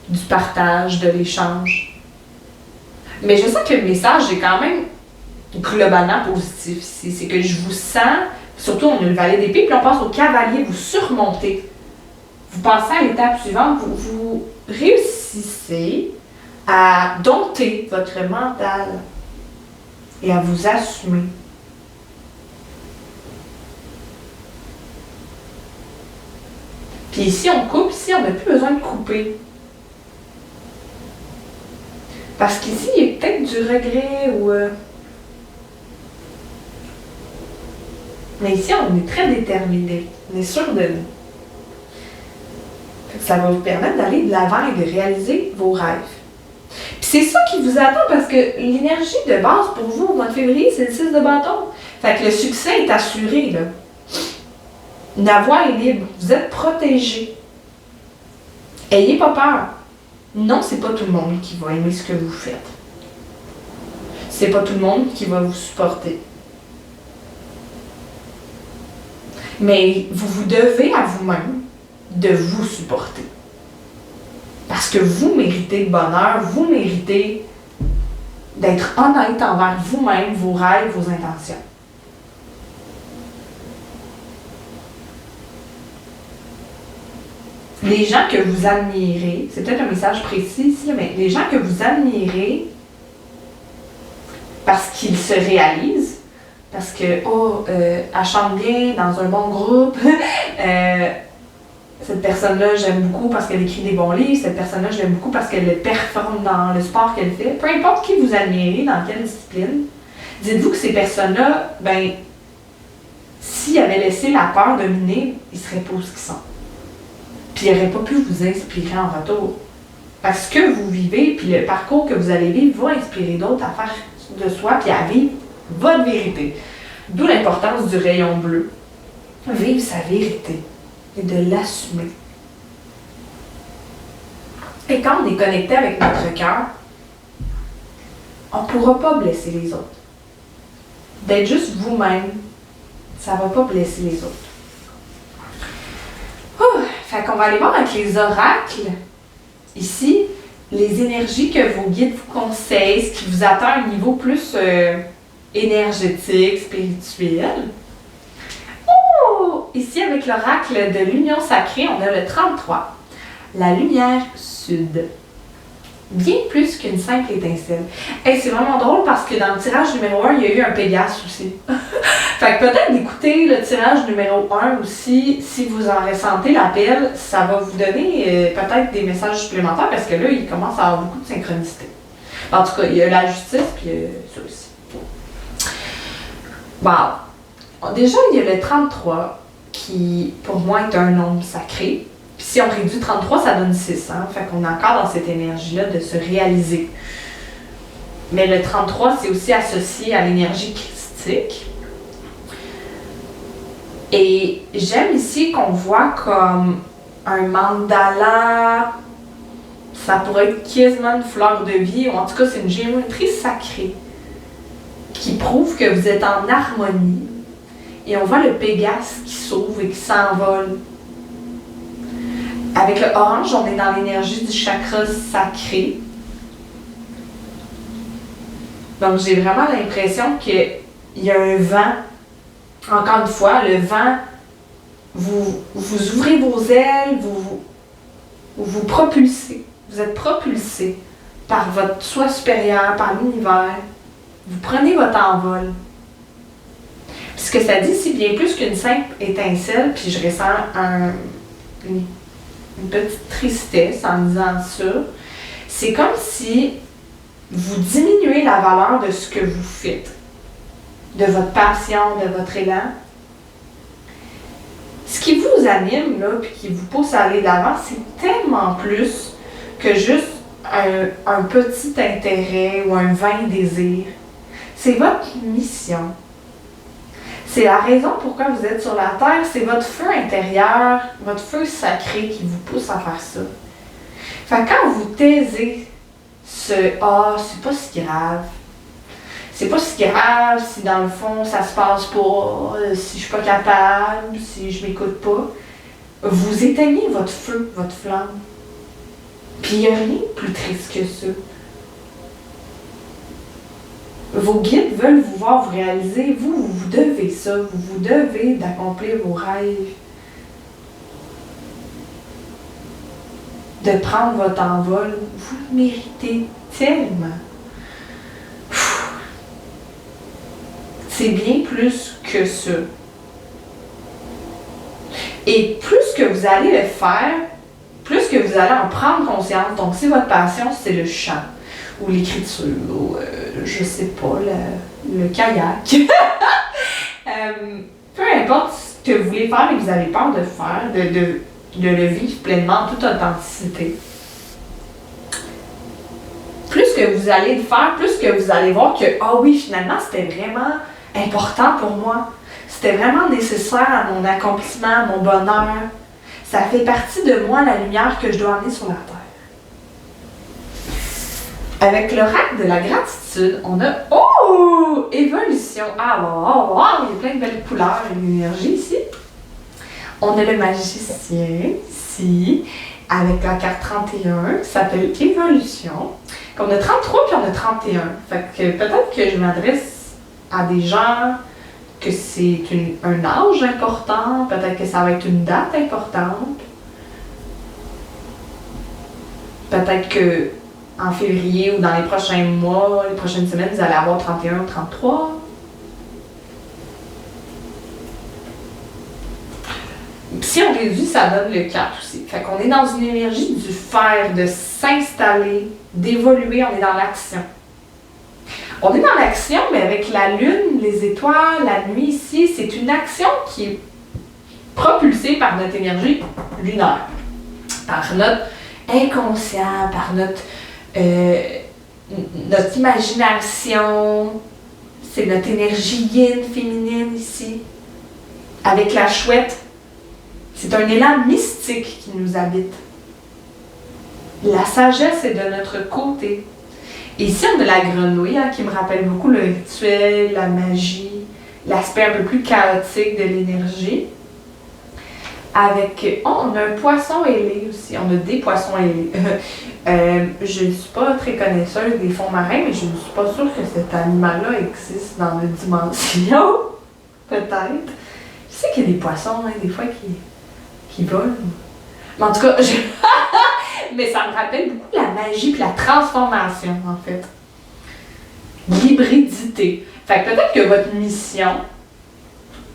du partage, de l'échange. Mais je sens que le message est quand même globalement positif ici. C'est que je vous sens, surtout on a le valet d'épée, puis on passe au cavalier, vous surmontez. Vous passez à l'étape suivante, vous réussissez à dompter votre mental et à vous assumer. Puis ici, on coupe, ici, on n'a plus besoin de couper. Parce qu'ici, il y a peut-être du regret ou... Mais ici, on est très déterminé. On est sûr de nous. Ça va vous permettre d'aller de l'avant et de réaliser vos rêves. Puis c'est ça qui vous attend parce que l'énergie de base pour vous au mois de février, c'est le 6 de bâton. Fait que le succès est assuré, là. La voie est libre. Vous êtes protégé. Ayez pas peur. Non, c'est pas tout le monde qui va aimer ce que vous faites. C'est pas tout le monde qui va vous supporter. Mais vous devez à vous-même de vous supporter. Parce que vous méritez le bonheur, vous méritez d'être honnête envers vous-même, vos rêves, vos intentions. Les gens que vous admirez, c'est peut-être un message précis ici, mais les gens que vous admirez parce qu'ils se réalisent, parce que, elle chante bien dans un bon groupe, cette personne-là, j'aime beaucoup parce qu'elle écrit des bons livres, cette personne-là, je l'aime beaucoup parce qu'elle performe dans le sport qu'elle fait. Peu importe qui vous admirez, dans quelle discipline, dites-vous que ces personnes-là, s'ils avaient laissé la peur dominer, ils ne seraient pas où ils sont. Puis ils n'auraient pas pu vous inspirer en retour. Parce que vous vivez, puis le parcours que vous allez vivre va inspirer d'autres à faire de soi, puis à vivre votre vérité. D'où l'importance du rayon bleu. Vivre sa vérité et de l'assumer. Et quand on est connecté avec notre cœur, on ne pourra pas blesser les autres. D'être juste vous-même, ça ne va pas blesser les autres. Fait qu'on va aller voir avec les oracles. Ici, les énergies que vos guides vous conseillent, ce qui vous attend à un niveau plus énergétique, spirituel. Ici, avec l'oracle de l'union sacrée, on a le 33. La lumière sud. Bien plus qu'une simple étincelle. Hey, c'est vraiment drôle parce que dans le tirage numéro 1, il y a eu un Pégase aussi. Fait que peut-être d'écouter le tirage numéro 1 aussi, si vous en ressentez l'appel, ça va vous donner peut-être des messages supplémentaires parce que là, il commence à avoir beaucoup de synchronicité. En tout cas, il y a la justice puis ça aussi. Wow! Déjà, il y a le 33 qui, pour moi, est un nombre sacré. Puis si on réduit 33, ça donne 6. Hein? Fait qu'on est encore dans cette énergie-là de se réaliser. Mais le 33, c'est aussi associé à l'énergie christique. Et j'aime ici qu'on voit comme un mandala, ça pourrait être quasiment une fleur de vie, ou en tout cas, c'est une géométrie sacrée qui prouve que vous êtes en harmonie. Et on voit le Pégase qui s'ouvre et qui s'envole. Avec le orange, on est dans l'énergie du chakra sacré. Donc, j'ai vraiment l'impression qu'il y a un vent. Encore une fois, le vent, vous ouvrez vos ailes, vous propulsez. Vous êtes propulsé par votre soi supérieur, par l'univers. Vous prenez votre envol. Puis ce que ça dit, c'est bien plus qu'une simple étincelle, puis je ressens une petite tristesse en disant ça. C'est comme si vous diminuez la valeur de ce que vous faites, de votre passion, de votre élan. Ce qui vous anime, là, puis qui vous pousse à aller de l'avant, c'est tellement plus que juste un petit intérêt ou un vain désir. C'est votre mission. C'est la raison pourquoi vous êtes sur la Terre. C'est votre feu intérieur, votre feu sacré qui vous pousse à faire ça. Fait que quand vous taisez « c'est pas si grave », c'est pas si grave si dans le fond ça se passe pas, si je suis pas capable, si je m'écoute pas, vous éteignez votre feu, votre flamme. Puis il n'y a rien de plus triste que ça. Vos guides veulent vous voir vous réaliser, vous devez ça, vous devez d'accomplir vos rêves, de prendre votre envol, vous le méritez tellement. C'est bien plus que ça. Et plus que vous allez le faire, plus que vous allez en prendre conscience. Donc, si votre passion, c'est le chant, ou l'écriture, ou je sais pas, le kayak, peu importe ce que vous voulez faire et que vous avez peur de faire, de le vivre pleinement en toute authenticité. Plus que vous allez le faire, plus que vous allez voir que, oui, finalement, c'était vraiment important pour moi. C'était vraiment nécessaire à mon accomplissement, à mon bonheur. Ça fait partie de moi, la lumière que je dois amener sur la Terre. Avec l'oracle de la gratitude, on a évolution. Wow, il y a plein de belles couleurs et d'énergie ici. On a le magicien ici, avec la carte 31, qui s'appelle évolution. Puis on a 33 puis on a 31. Fait que peut-être que je m'adresse à des gens que c'est un âge important, peut-être que ça va être une date importante. Peut-être que en février ou dans les prochains mois, les prochaines semaines, vous allez avoir 31 ou 33. Si on réduit, ça donne le 4 aussi. Fait qu'on est dans une énergie du faire, de s'installer, d'évoluer, on est dans l'action. On est dans l'action, mais avec la lune, les étoiles, la nuit ici, c'est une action qui est propulsée par notre énergie lunaire, par notre inconscient, par notre imagination. C'est notre énergie yin, féminine ici. Avec la chouette, c'est un élan mystique qui nous habite. La sagesse est de notre côté. Et ici, on a la grenouille, qui me rappelle beaucoup le rituel, la magie, l'aspect un peu plus chaotique de l'énergie. Avec, on a un poisson ailé aussi, on a des poissons ailés. Je ne suis pas très connaisseuse des fonds marins, mais je ne suis pas sûre que cet animal-là existe dans notre dimension. Peut-être. Je sais qu'il y a des poissons, des fois, qui volent. Mais en tout cas, mais ça me rappelle beaucoup la magie et la transformation, en fait. L'hybridité. Fait que peut-être que votre mission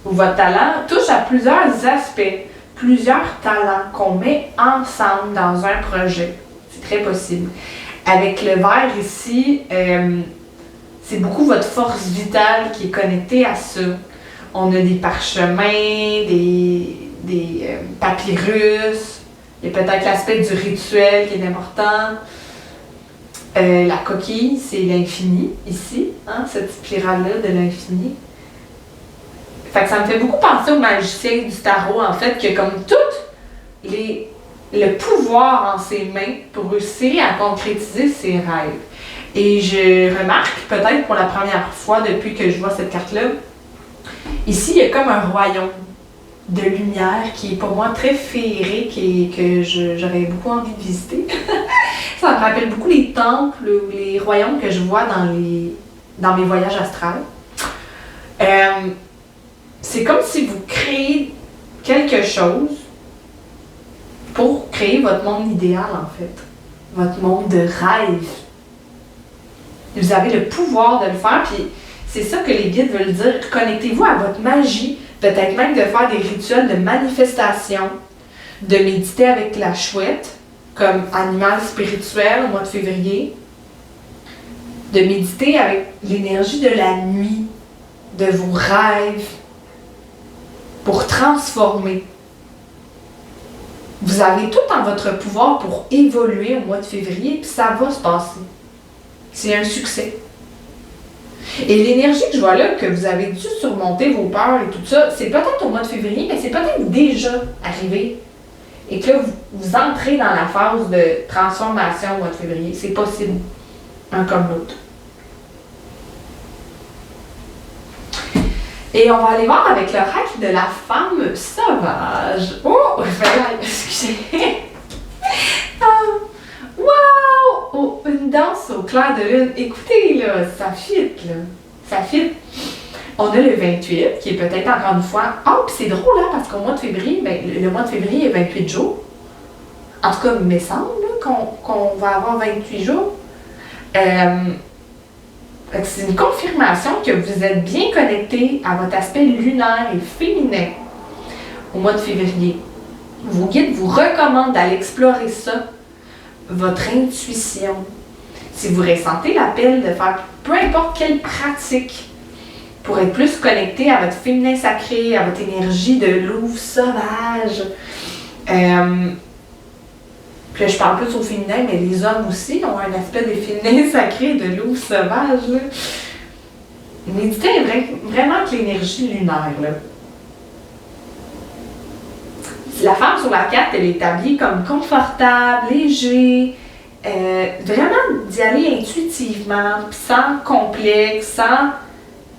ou votre talent touche à plusieurs aspects, plusieurs talents qu'on met ensemble dans un projet. C'est très possible. Avec le vert ici, c'est beaucoup votre force vitale qui est connectée à ça. On a des parchemins, des papyrus. Il y a peut-être l'aspect du rituel qui est important. La coquille, c'est l'infini, ici, cette spirale-là de l'infini. Fait que ça me fait beaucoup penser au magicien du tarot, en fait, qui a comme tout le pouvoir en ses mains pour réussir à concrétiser ses rêves. Et je remarque, peut-être pour la première fois depuis que je vois cette carte-là, ici, il y a comme un royaume de lumière qui est pour moi très féerique et que j'aurais beaucoup envie de visiter. Ça me rappelle beaucoup les temples ou les royaumes que je vois dans mes voyages astrales. C'est comme si vous créez quelque chose pour créer votre monde idéal, en fait. Votre monde de rêve. Vous avez le pouvoir de le faire, puis c'est ça que les guides veulent dire. Connectez-vous à votre magie, peut-être même de faire des rituels de manifestation, de méditer avec la chouette, comme animal spirituel au mois de février, de méditer avec l'énergie de la nuit, de vos rêves, pour transformer. Vous avez tout en votre pouvoir pour évoluer au mois de février, puis ça va se passer. C'est un succès. Et l'énergie que je vois là, que vous avez dû surmonter vos peurs et tout ça, c'est peut-être au mois de février, mais c'est peut-être déjà arrivé. Et que là, vous entrez dans la phase de transformation au mois de février. C'est possible, un comme l'autre. Et on va aller voir avec l'oracle de la femme sauvage. Oh, excusez. Wow! Oh, une danse au clair de lune. Écoutez, là, ça fit, là. Ça fit. On a le 28, qui est peut-être encore une fois... Ah, puis c'est drôle, hein, parce qu'au mois de février, ben, le mois de février est 28 jours. En tout cas, il me semble qu'on va avoir 28 jours. C'est une confirmation que vous êtes bien connecté à votre aspect lunaire et féminin au mois de février. Vos guides vous recommandent d'aller explorer ça, votre intuition. Si vous ressentez l'appel de faire peu importe quelle pratique pour être plus connecté à votre féminin sacré, à votre énergie de louve sauvage. Puis là, je parle plus au féminin, mais les hommes aussi ont un aspect des féminins sacrés de louve sauvage. Là. Méditez vraiment avec l'énergie lunaire. Là. La femme sur la carte, elle est établie comme confortable, léger, vraiment d'y aller intuitivement, sans complexe,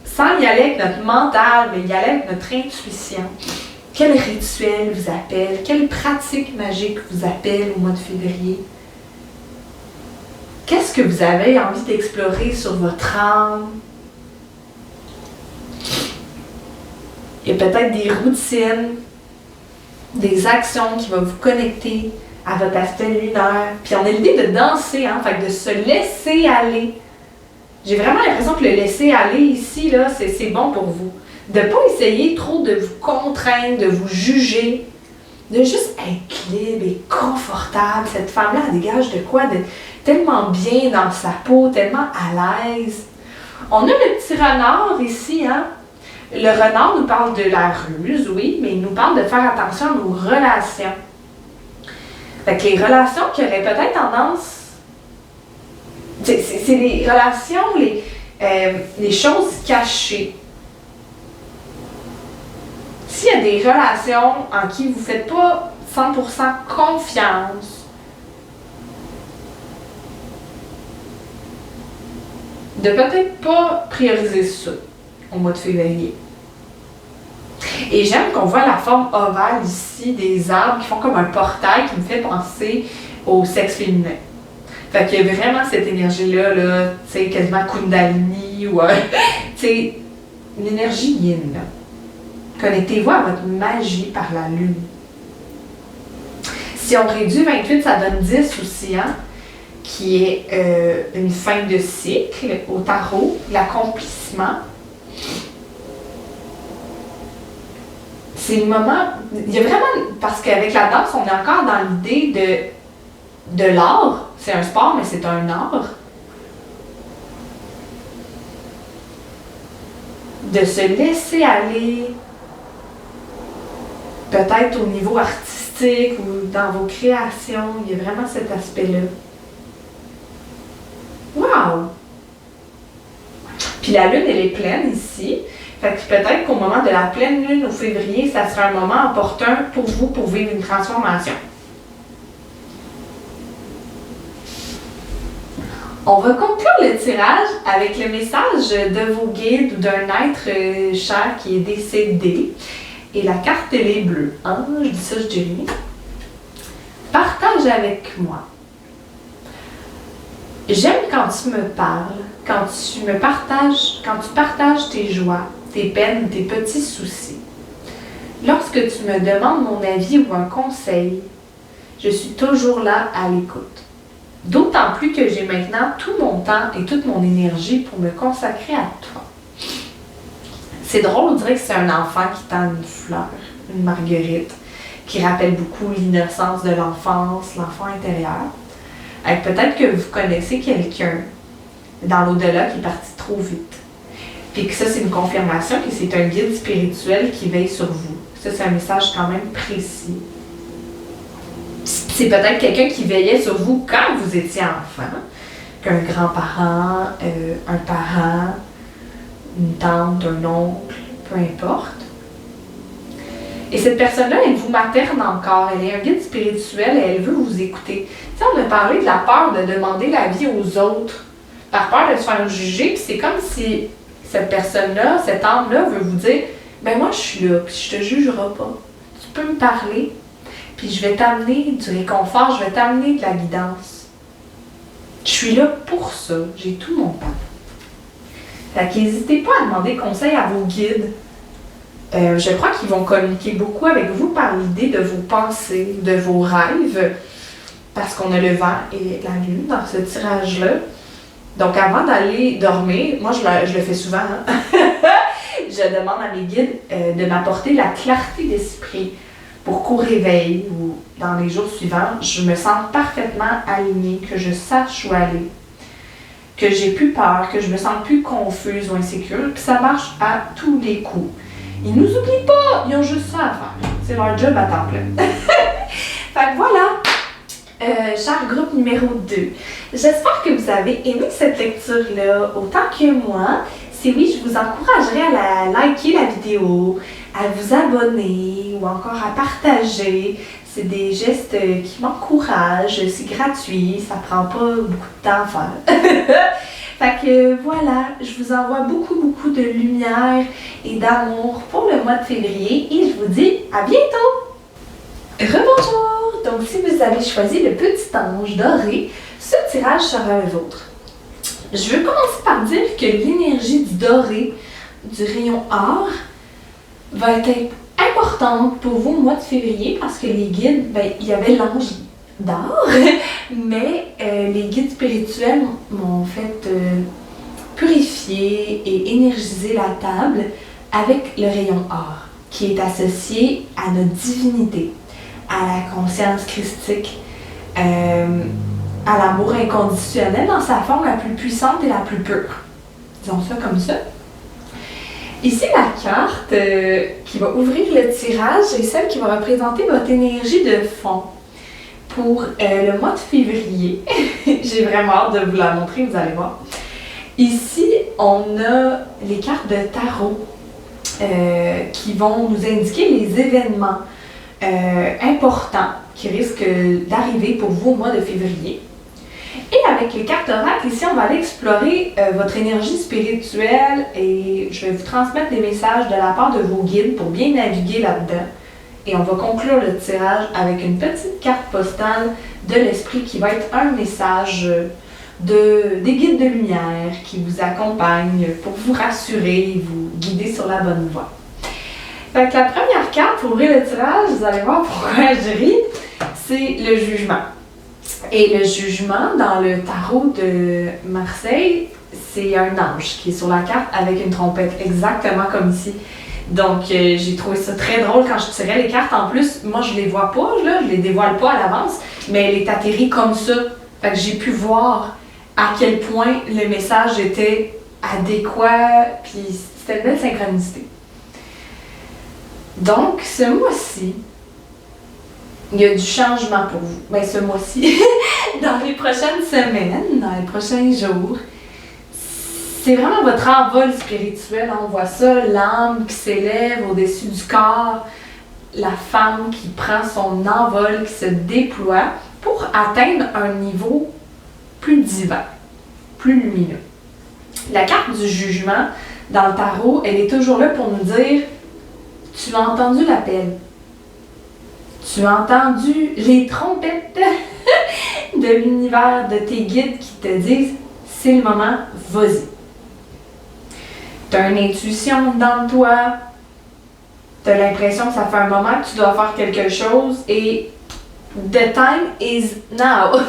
sans y aller avec notre mental, mais y aller avec notre intuition. Quel rituel vous appelle? Quelle pratique magique vous appelle au mois de février? Qu'est-ce que vous avez envie d'explorer sur votre âme? Il y a peut-être des routines, des actions qui vont vous connecter à votre aspect lunaire. Puis on a l'idée de danser, hein, fait de se laisser aller. J'ai vraiment l'impression que le laisser aller ici, là, c'est bon pour vous. De ne pas essayer trop de vous contraindre, de vous juger, de juste être libre et confortable. Cette femme-là, elle dégage de quoi? De tellement bien dans sa peau, tellement à l'aise. On a le petit renard ici, hein? Le renard nous parle de la ruse, oui, mais il nous parle de faire attention à nos relations. Fait que les relations qui auraient peut-être tendance... C'est les relations, les choses cachées. S'il y a des relations en qui vous ne faites pas 100% confiance, de peut-être pas prioriser ça au mois de février. Et j'aime qu'on voit la forme ovale ici des arbres qui font comme un portail qui me fait penser au sexe féminin. Fait qu'il y a vraiment cette énergie-là, là, tu sais, quasiment Kundalini ou, tu sais, une énergie yin, là. Connectez-vous à votre magie par la lune. Si on réduit 28, ça donne 10 aussi, hein, qui est une fin de cycle au tarot, l'accomplissement. C'est le moment, il y a vraiment, parce qu'avec la danse, on est encore dans l'idée de l'art. C'est un sport, mais c'est un art. De se laisser aller, peut-être au niveau artistique ou dans vos créations, il y a vraiment cet aspect-là. Wow! Puis la lune, elle est pleine ici. Fait que peut-être qu'au moment de la pleine lune au février, ça sera un moment opportun pour vous pour vivre une transformation. On va conclure le tirage avec le message de vos guides ou d'un être cher qui est décédé. Et la carte, elle est bleue. Hein? Je dis ça, je dis rien. Partage avec moi. J'aime quand tu me parles, quand tu partages tes joies, tes peines, tes petits soucis. Lorsque tu me demandes mon avis ou un conseil, je suis toujours là à l'écoute. D'autant plus que j'ai maintenant tout mon temps et toute mon énergie pour me consacrer à toi. C'est drôle, on dirait que c'est un enfant qui tend une fleur, une marguerite, qui rappelle beaucoup l'innocence de l'enfance, l'enfant intérieur. Peut-être que vous connaissez quelqu'un dans l'au-delà qui est parti trop vite. Puis que ça, c'est une confirmation que c'est un guide spirituel qui veille sur vous. Ça, c'est un message quand même précis. C'est peut-être quelqu'un qui veillait sur vous quand vous étiez enfant, qu'un grand-parent, un parent, une tante, un oncle, peu importe. Et cette personne-là, elle vous materne encore, elle est un guide spirituel et elle veut vous écouter. Tu sais, on a parlé de la peur de demander l'avis aux autres, par peur de se faire juger, puis c'est comme si cette personne-là, cette âme-là veut vous dire « Ben moi, je suis là, puis je te jugerai pas. Tu peux me parler, puis je vais t'amener du réconfort, je vais t'amener de la guidance. Je suis là pour ça, j'ai tout mon temps. » Fait qu'hésitez pas à demander conseil à vos guides. Je crois qu'ils vont communiquer beaucoup avec vous par l'idée de vos pensées, de vos rêves, parce qu'on a le vent et la lune dans ce tirage-là. Donc, avant d'aller dormir, moi je le fais souvent, hein? Je demande à mes guides de m'apporter la clarté d'esprit pour qu'au réveil ou dans les jours suivants, je me sente parfaitement alignée, que je sache où aller, que j'ai plus peur, que je me sente plus confuse ou insécure, puis ça marche à tous les coups. Ils nous oublient pas, ils ont juste ça à faire. C'est leur job à temps plein. Fait que voilà, cher groupe numéro 2. J'espère que vous avez aimé cette lecture-là autant que moi. Si oui, je vous encouragerais à liker la vidéo, à vous abonner ou encore à partager. C'est des gestes qui m'encouragent, c'est gratuit, ça prend pas beaucoup de temps à faire. Fait que voilà, je vous envoie beaucoup de lumière et d'amour pour le mois de février et je vous dis à bientôt! Rebonjour! Donc si vous avez choisi le petit ange doré, ce tirage sera le vôtre. Je veux commencer par dire que l'énergie du doré, du rayon or, va être importante pour vous au mois de février parce que les guides, il y avait l'ange d'or, mais les guides spirituels m'ont fait purifier et énergiser la table avec le rayon or, qui est associé à notre divinité, à la conscience christique, à l'amour inconditionnel dans sa forme la plus puissante et la plus pure. Disons ça comme ça. Ici, la carte qui va ouvrir le tirage est celle qui va représenter votre énergie de fond pour le mois de février. J'ai vraiment hâte de vous la montrer, vous allez voir. Ici, on a les cartes de tarot qui vont nous indiquer les événements importants qui risquent d'arriver pour vous au mois de février. Et avec les cartes oracle, ici, on va aller explorer votre énergie spirituelle et je vais vous transmettre des messages de la part de vos guides pour bien naviguer là-dedans. Et on va conclure le tirage avec une petite carte postale de l'esprit qui va être un message des guides de lumière qui vous accompagnent pour vous rassurer et vous guider sur la bonne voie. Fait que la première carte pour ouvrir le tirage, vous allez voir pourquoi je ris, c'est le jugement. Et le jugement, dans le tarot de Marseille, c'est un ange qui est sur la carte avec une trompette, exactement comme ici. Donc, j'ai trouvé ça très drôle quand je tirais les cartes. En plus, moi, je les vois pas, là, je les dévoile pas à l'avance, mais elle est atterrie comme ça. Fait que j'ai pu voir à quel point le message était adéquat, puis c'était une belle synchronicité. Donc, ce mois-ci, il y a du changement pour vous. Bien, ce mois-ci, dans les prochaines semaines, dans les prochains jours, c'est vraiment votre envol spirituel. On voit ça, l'âme qui s'élève au-dessus du corps, la femme qui prend son envol, qui se déploie pour atteindre un niveau plus divin, plus lumineux. La carte du jugement, dans le tarot, elle est toujours là pour nous dire « Tu as entendu l'appel. Tu as entendu les trompettes de l'univers, de tes guides qui te disent « C'est le moment, vas-y. » Tu as une intuition dans toi, tu as l'impression que ça fait un moment que tu dois faire quelque chose et the time is now.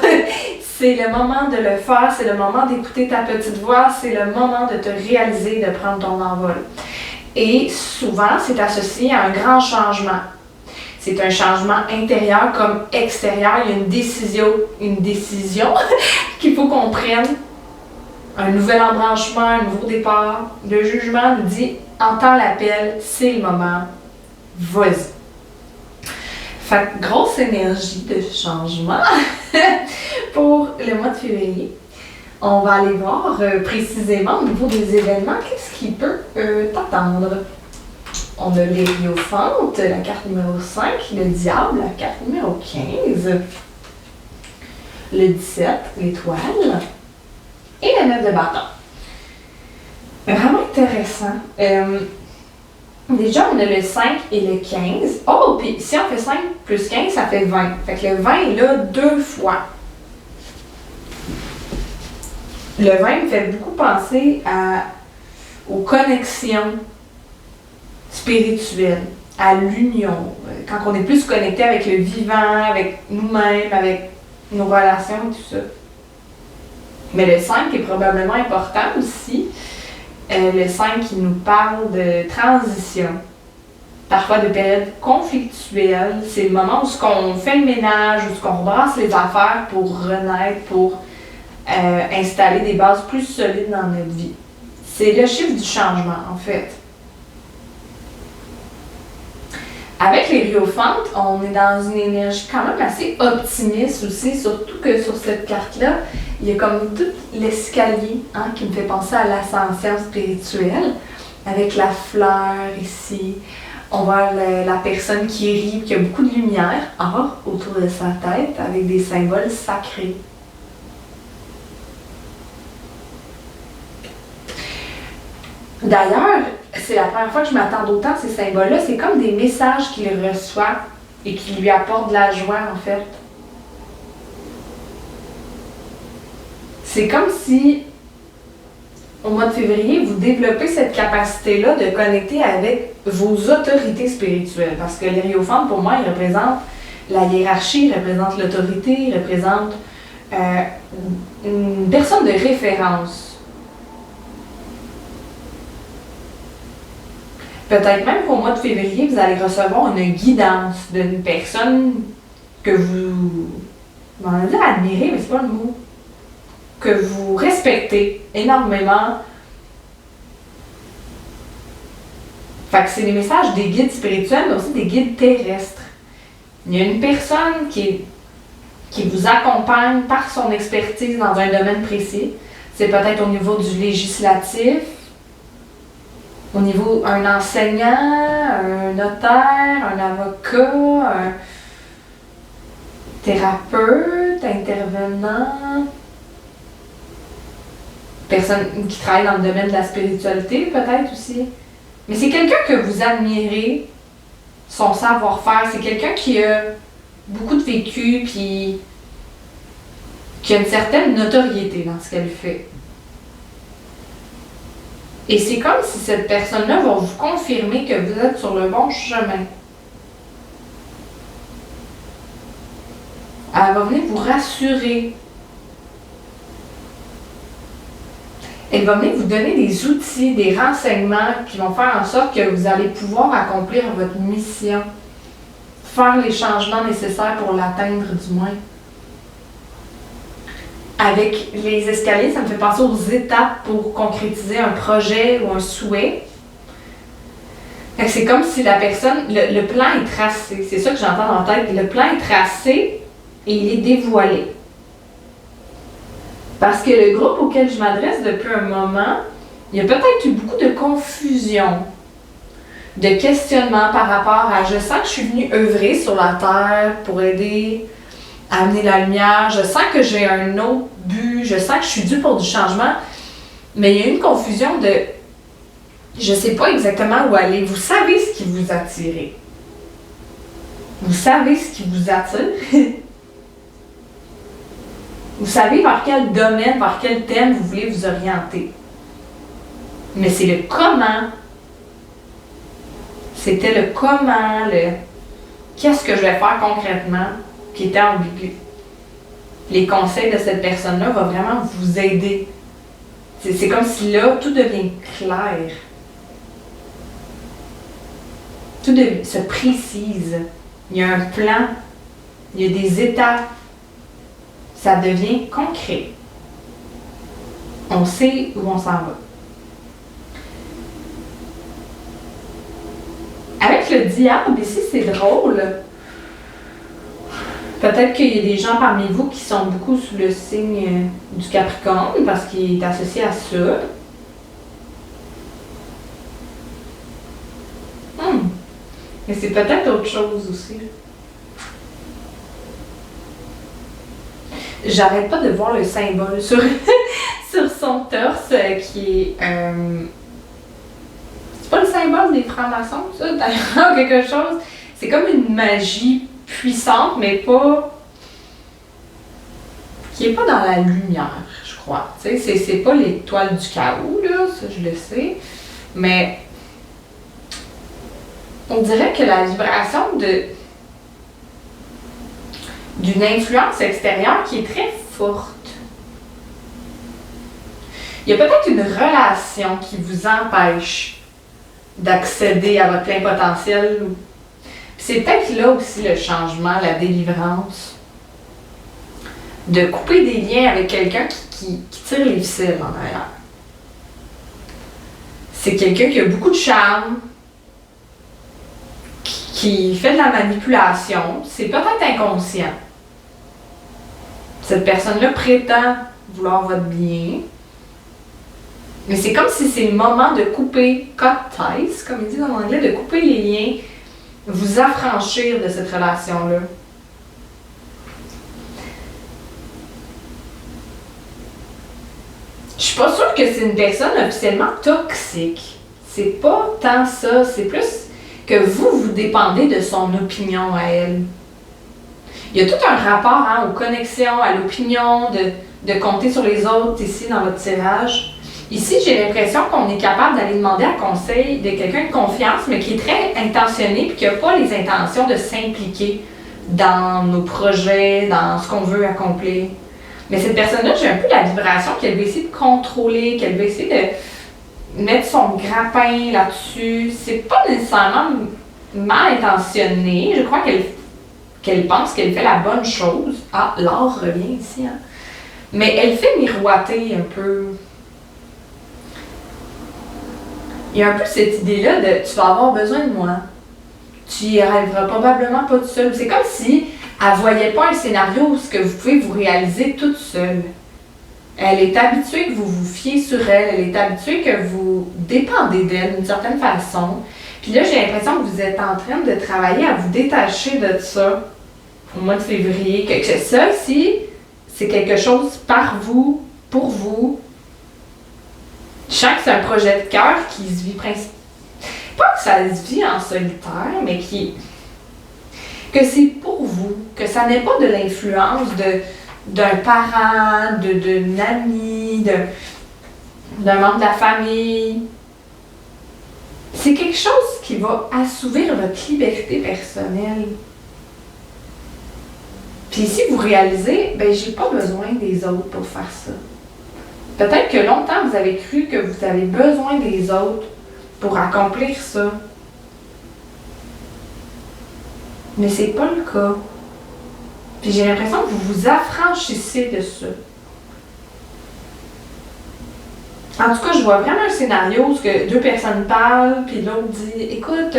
C'est le moment de le faire, c'est le moment d'écouter ta petite voix, c'est le moment de te réaliser, de prendre ton envol. Et souvent, c'est associé à un grand changement. C'est un changement intérieur comme extérieur. Il y a une décision qu'il faut qu'on prenne. Un nouvel embranchement, un nouveau départ. Le jugement nous dit « Entends l'appel, c'est le moment, vas-y ». Fait que grosse énergie de changement pour le mois de février. On va aller voir précisément au niveau des événements, qu'est-ce qui peut t'attendre. On a les Hiérophantes, la carte numéro 5, le Diable, la carte numéro 15, le 17, l'étoile, et le 9 de bâton. Vraiment intéressant. Déjà, on a le 5 et le 15. Oh, puis si on fait 5 plus 15, ça fait 20. Fait que le 20 est là 2 fois. Le 20 me fait beaucoup penser aux connexions spirituelles, à l'union. Quand on est plus connecté avec le vivant, avec nous-mêmes, avec nos relations et tout ça. Mais le 5 est probablement important aussi. Le 5 qui nous parle de transition, parfois de périodes conflictuelles. C'est le moment où on fait le ménage, où on rebrasse les affaires pour renaître, pour installer des bases plus solides dans notre vie. C'est le chiffre du changement, en fait. Avec les Hiérophantes, on est dans une énergie quand même assez optimiste aussi, surtout que sur cette carte-là, il y a comme tout l'escalier qui me fait penser à l'ascension spirituelle, avec la fleur ici. On voit la personne qui rit, qui a beaucoup de lumière autour de sa tête, avec des symboles sacrés. D'ailleurs, c'est la première fois que je m'attends autant à ces symboles-là. C'est comme des messages qu'il reçoit et qui lui apportent de la joie, en fait. C'est comme si, au mois de février, vous développez cette capacité-là de connecter avec vos autorités spirituelles. Parce que les Hiérophantes, pour moi, ils représentent la hiérarchie, ils représentent l'autorité, ils représentent une personne de référence. Peut-être même qu'au mois de février, vous allez recevoir une guidance d'une personne que vous, on va dire admirez, mais c'est pas le mot, que vous respectez énormément. Fait que c'est des messages des guides spirituels, mais aussi des guides terrestres. Il y a une personne qui vous accompagne par son expertise dans un domaine précis. C'est peut-être au niveau du législatif, au niveau un enseignant, un notaire, un avocat, un thérapeute, intervenant, personne qui travaille dans le domaine de la spiritualité peut-être aussi. Mais c'est quelqu'un que vous admirez, son savoir-faire. C'est quelqu'un qui a beaucoup de vécu puis qui a une certaine notoriété dans ce qu'elle fait. Et c'est comme si cette personne-là va vous confirmer que vous êtes sur le bon chemin. Elle va venir vous rassurer. Elle va venir vous donner des outils, des renseignements qui vont faire en sorte que vous allez pouvoir accomplir votre mission. Faire les changements nécessaires pour l'atteindre du moins. Avec les escaliers, ça me fait penser aux étapes pour concrétiser un projet ou un souhait. C'est comme si la personne, le plan est tracé. C'est ça que j'entends dans la tête. Le plan est tracé et il est dévoilé. Parce que le groupe auquel je m'adresse depuis un moment, il y a peut-être eu beaucoup de confusion, de questionnement par rapport à « je sens que je suis venue œuvrer sur la Terre pour aider à amener la lumière, je sens que j'ai un autre but, je sens que je suis due pour du changement », mais il y a une confusion de « je ne sais pas exactement où aller ». Vous savez ce qui vous attire. Vous savez ce qui vous attire. Vous savez vers quel domaine, vers quel thème vous voulez vous orienter. Mais c'est le comment. C'était le comment, le qu'est-ce que je vais faire concrètement qui était ambigu. Les conseils de cette personne-là vont vraiment vous aider. C'est comme si là, tout devient clair. Tout se précise. Il y a un plan. Il y a des étapes. Ça devient concret. On sait où on s'en va. Avec le diable, ici, c'est drôle. Peut-être qu'il y a des gens parmi vous qui sont beaucoup sous le signe du Capricorne parce qu'il est associé à ça. Mais c'est peut-être autre chose aussi. J'arrête pas de voir le symbole sur, sur son torse qui est... c'est pas le symbole des francs-maçons, ça, d'ailleurs, quelque chose. C'est comme une magie puissante, mais pas... qui est pas dans la lumière, je crois. Tu sais, c'est pas l'étoile du chaos, là, ça je le sais. Mais on dirait que la vibration d'une influence extérieure qui est très forte. Il y a peut-être une relation qui vous empêche d'accéder à votre plein potentiel. C'est peut-être là aussi le changement, la délivrance. De couper des liens avec quelqu'un qui tire les ficelles en arrière. C'est quelqu'un qui a beaucoup de charme, qui fait de la manipulation. C'est peut-être inconscient. Cette personne-là prétend vouloir votre bien. Mais c'est comme si c'est le moment de couper, cut ties, comme ils disent en anglais, de couper les liens, vous affranchir de cette relation-là. Je suis pas sûre que c'est une personne officiellement toxique. C'est pas tant ça, c'est plus que vous dépendez de son opinion à elle. Il y a tout un rapport aux connexions, à l'opinion, de compter sur les autres ici dans votre tirage. Ici, j'ai l'impression qu'on est capable d'aller demander un conseil de quelqu'un de confiance, mais qui est très intentionné et qui n'a pas les intentions de s'impliquer dans nos projets, dans ce qu'on veut accomplir. Mais cette personne-là, j'ai un peu la vibration qu'elle veut essayer de contrôler, qu'elle veut essayer de mettre son grappin là-dessus. C'est pas nécessairement mal intentionné. Je crois qu'elle pense qu'elle fait la bonne chose. Ah, l'or revient ici, hein. Mais elle fait miroiter un peu. Il y a un peu cette idée-là de « tu vas avoir besoin de moi ». Tu y arriveras probablement pas tout seul. C'est comme si elle ne voyait pas un scénario où ce que vous pouvez vous réaliser toute seule. Elle est habituée que vous vous fiez sur elle. Elle est habituée que vous dépendez d'elle d'une certaine façon. Puis là, j'ai l'impression que vous êtes en train de travailler à vous détacher de ça au mois de février. Que ça, ici, c'est quelque chose par vous, pour vous. Je sens que c'est un projet de cœur qui se vit principalement. Pas que ça se vit en solitaire, mais que c'est pour vous, que ça n'est pas de l'influence d'un parent, d'un ami, d'un membre de la famille. C'est quelque chose qui va assouvir votre liberté personnelle. Puis si vous réalisez, ben j'ai pas besoin des autres pour faire ça. Peut-être que longtemps vous avez cru que vous avez besoin des autres pour accomplir ça. Mais c'est pas le cas. Puis j'ai l'impression que vous vous affranchissez de ça. En tout cas, je vois vraiment un scénario où deux personnes parlent, puis l'autre dit « Écoute,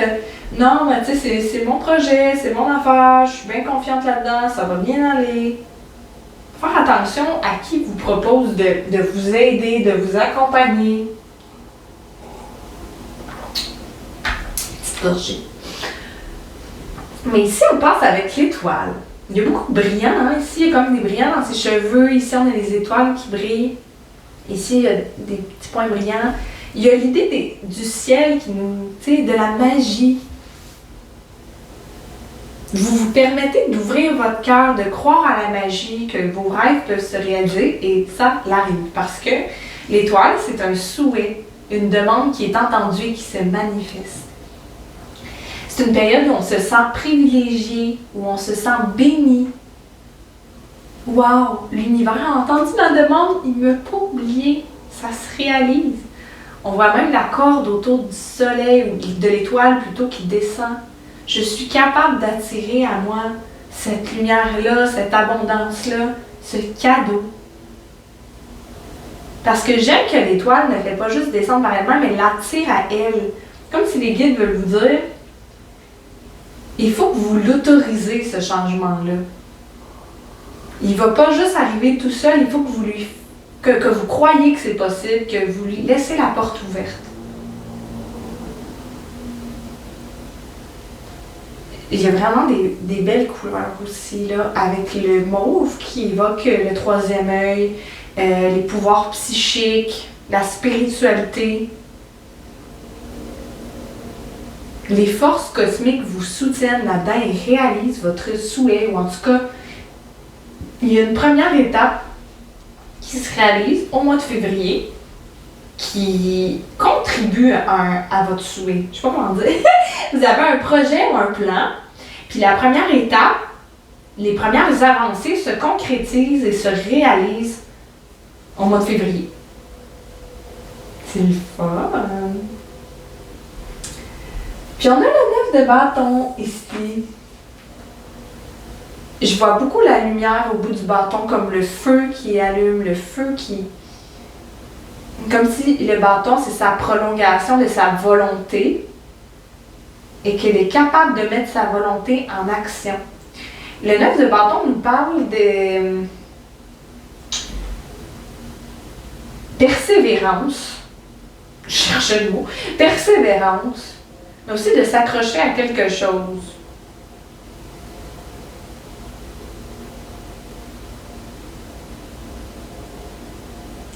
non, mais tu sais, c'est mon projet, c'est mon affaire, je suis bien confiante là-dedans, ça va bien aller. » Faire attention à qui vous propose de vous aider, de vous accompagner. Petite gorgée. Mais ici, on passe avec l'étoile. Il y a beaucoup de brillants, hein? Ici, il y a comme des brillants dans ses cheveux. Ici, on a les étoiles qui brillent. Ici, il y a des petits points brillants. Il y a l'idée du ciel qui nous... Tu sais, de la magie. Vous vous permettez d'ouvrir votre cœur, de croire à la magie, que vos rêves peuvent se réaliser, et ça l'arrive. Parce que l'étoile, c'est un souhait, une demande qui est entendue et qui se manifeste. C'est une période où on se sent privilégié, où on se sent béni. Waouh! L'univers a entendu ma demande, il ne m'a pas oublié. Ça se réalise. On voit même la corde autour du soleil ou de l'étoile plutôt qui descend. Je suis capable d'attirer à moi cette lumière-là, cette abondance-là, ce cadeau. Parce que j'aime que l'étoile ne fait pas juste descendre par elle-même, mais l'attire à elle. Comme si les guides veulent vous dire, il faut que vous l'autorisez, ce changement-là. Il va pas juste arriver tout seul, il faut que vous que vous croyez que c'est possible, que vous lui laissez la porte ouverte. Il y a vraiment des belles couleurs aussi, là, avec le mauve qui évoque le troisième œil, les pouvoirs psychiques, la spiritualité. Les forces cosmiques vous soutiennent là-dedans et réalisent votre souhait, ou en tout cas, il y a une première étape qui se réalise au mois de février, qui contribue à votre souhait. Je sais pas comment dire. Vous avez un projet ou un plan, puis la première étape, les premières avancées se concrétisent et se réalisent au mois de février. C'est le fun! Puis on a le 9 de bâton ici. Je vois beaucoup la lumière au bout du bâton, comme le feu qui allume, le feu qui... Comme si le bâton, c'est sa prolongation de sa volonté et qu'elle est capable de mettre sa volonté en action. Le 9 de bâton nous parle de persévérance. Je cherchais le mot. Persévérance. Mais aussi de s'accrocher à quelque chose.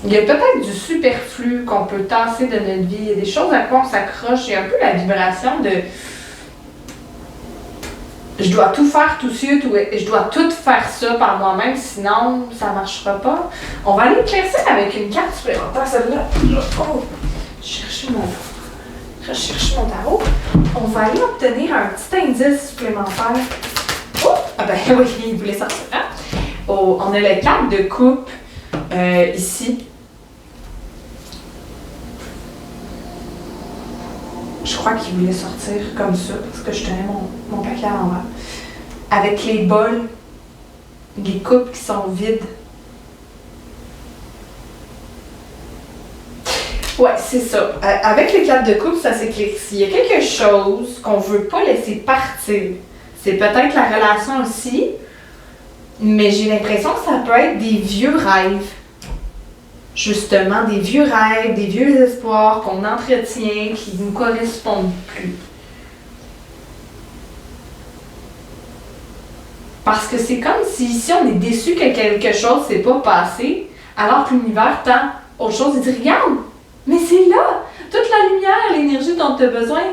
Il y a peut-être du superflu qu'on peut tasser de notre vie. Il y a des choses à quoi on s'accroche. Il y a un peu la vibration de je dois tout faire tout de suite ou je dois tout faire ça par moi-même, sinon ça ne marchera pas. On va aller éclaircir avec une carte supplémentaire, celle-là. Oh, je cherche mon tarot. On va aller obtenir un petit indice supplémentaire. Oh! Ah ben oui, il voulait sortir. Hein? Oh, on a le 4 de coupe ici. Je crois qu'il voulait sortir comme ça, parce que je tenais mon paquet à l'envers. Avec les bols, les coupes qui sont vides. Ouais, c'est ça. Avec les 4 de coupe, ça s'éclaircit. Il y a quelque chose qu'on ne veut pas laisser partir. C'est peut-être la relation aussi, mais j'ai l'impression que ça peut être des vieux rêves. Justement, des vieux rêves, des vieux espoirs qu'on entretient, qui ne nous correspondent plus. Parce que c'est comme si ici on est déçu que quelque chose ne s'est pas passé, alors que l'univers tend autre chose et dit « Regarde, mais c'est là! Toute la lumière, l'énergie dont tu as besoin,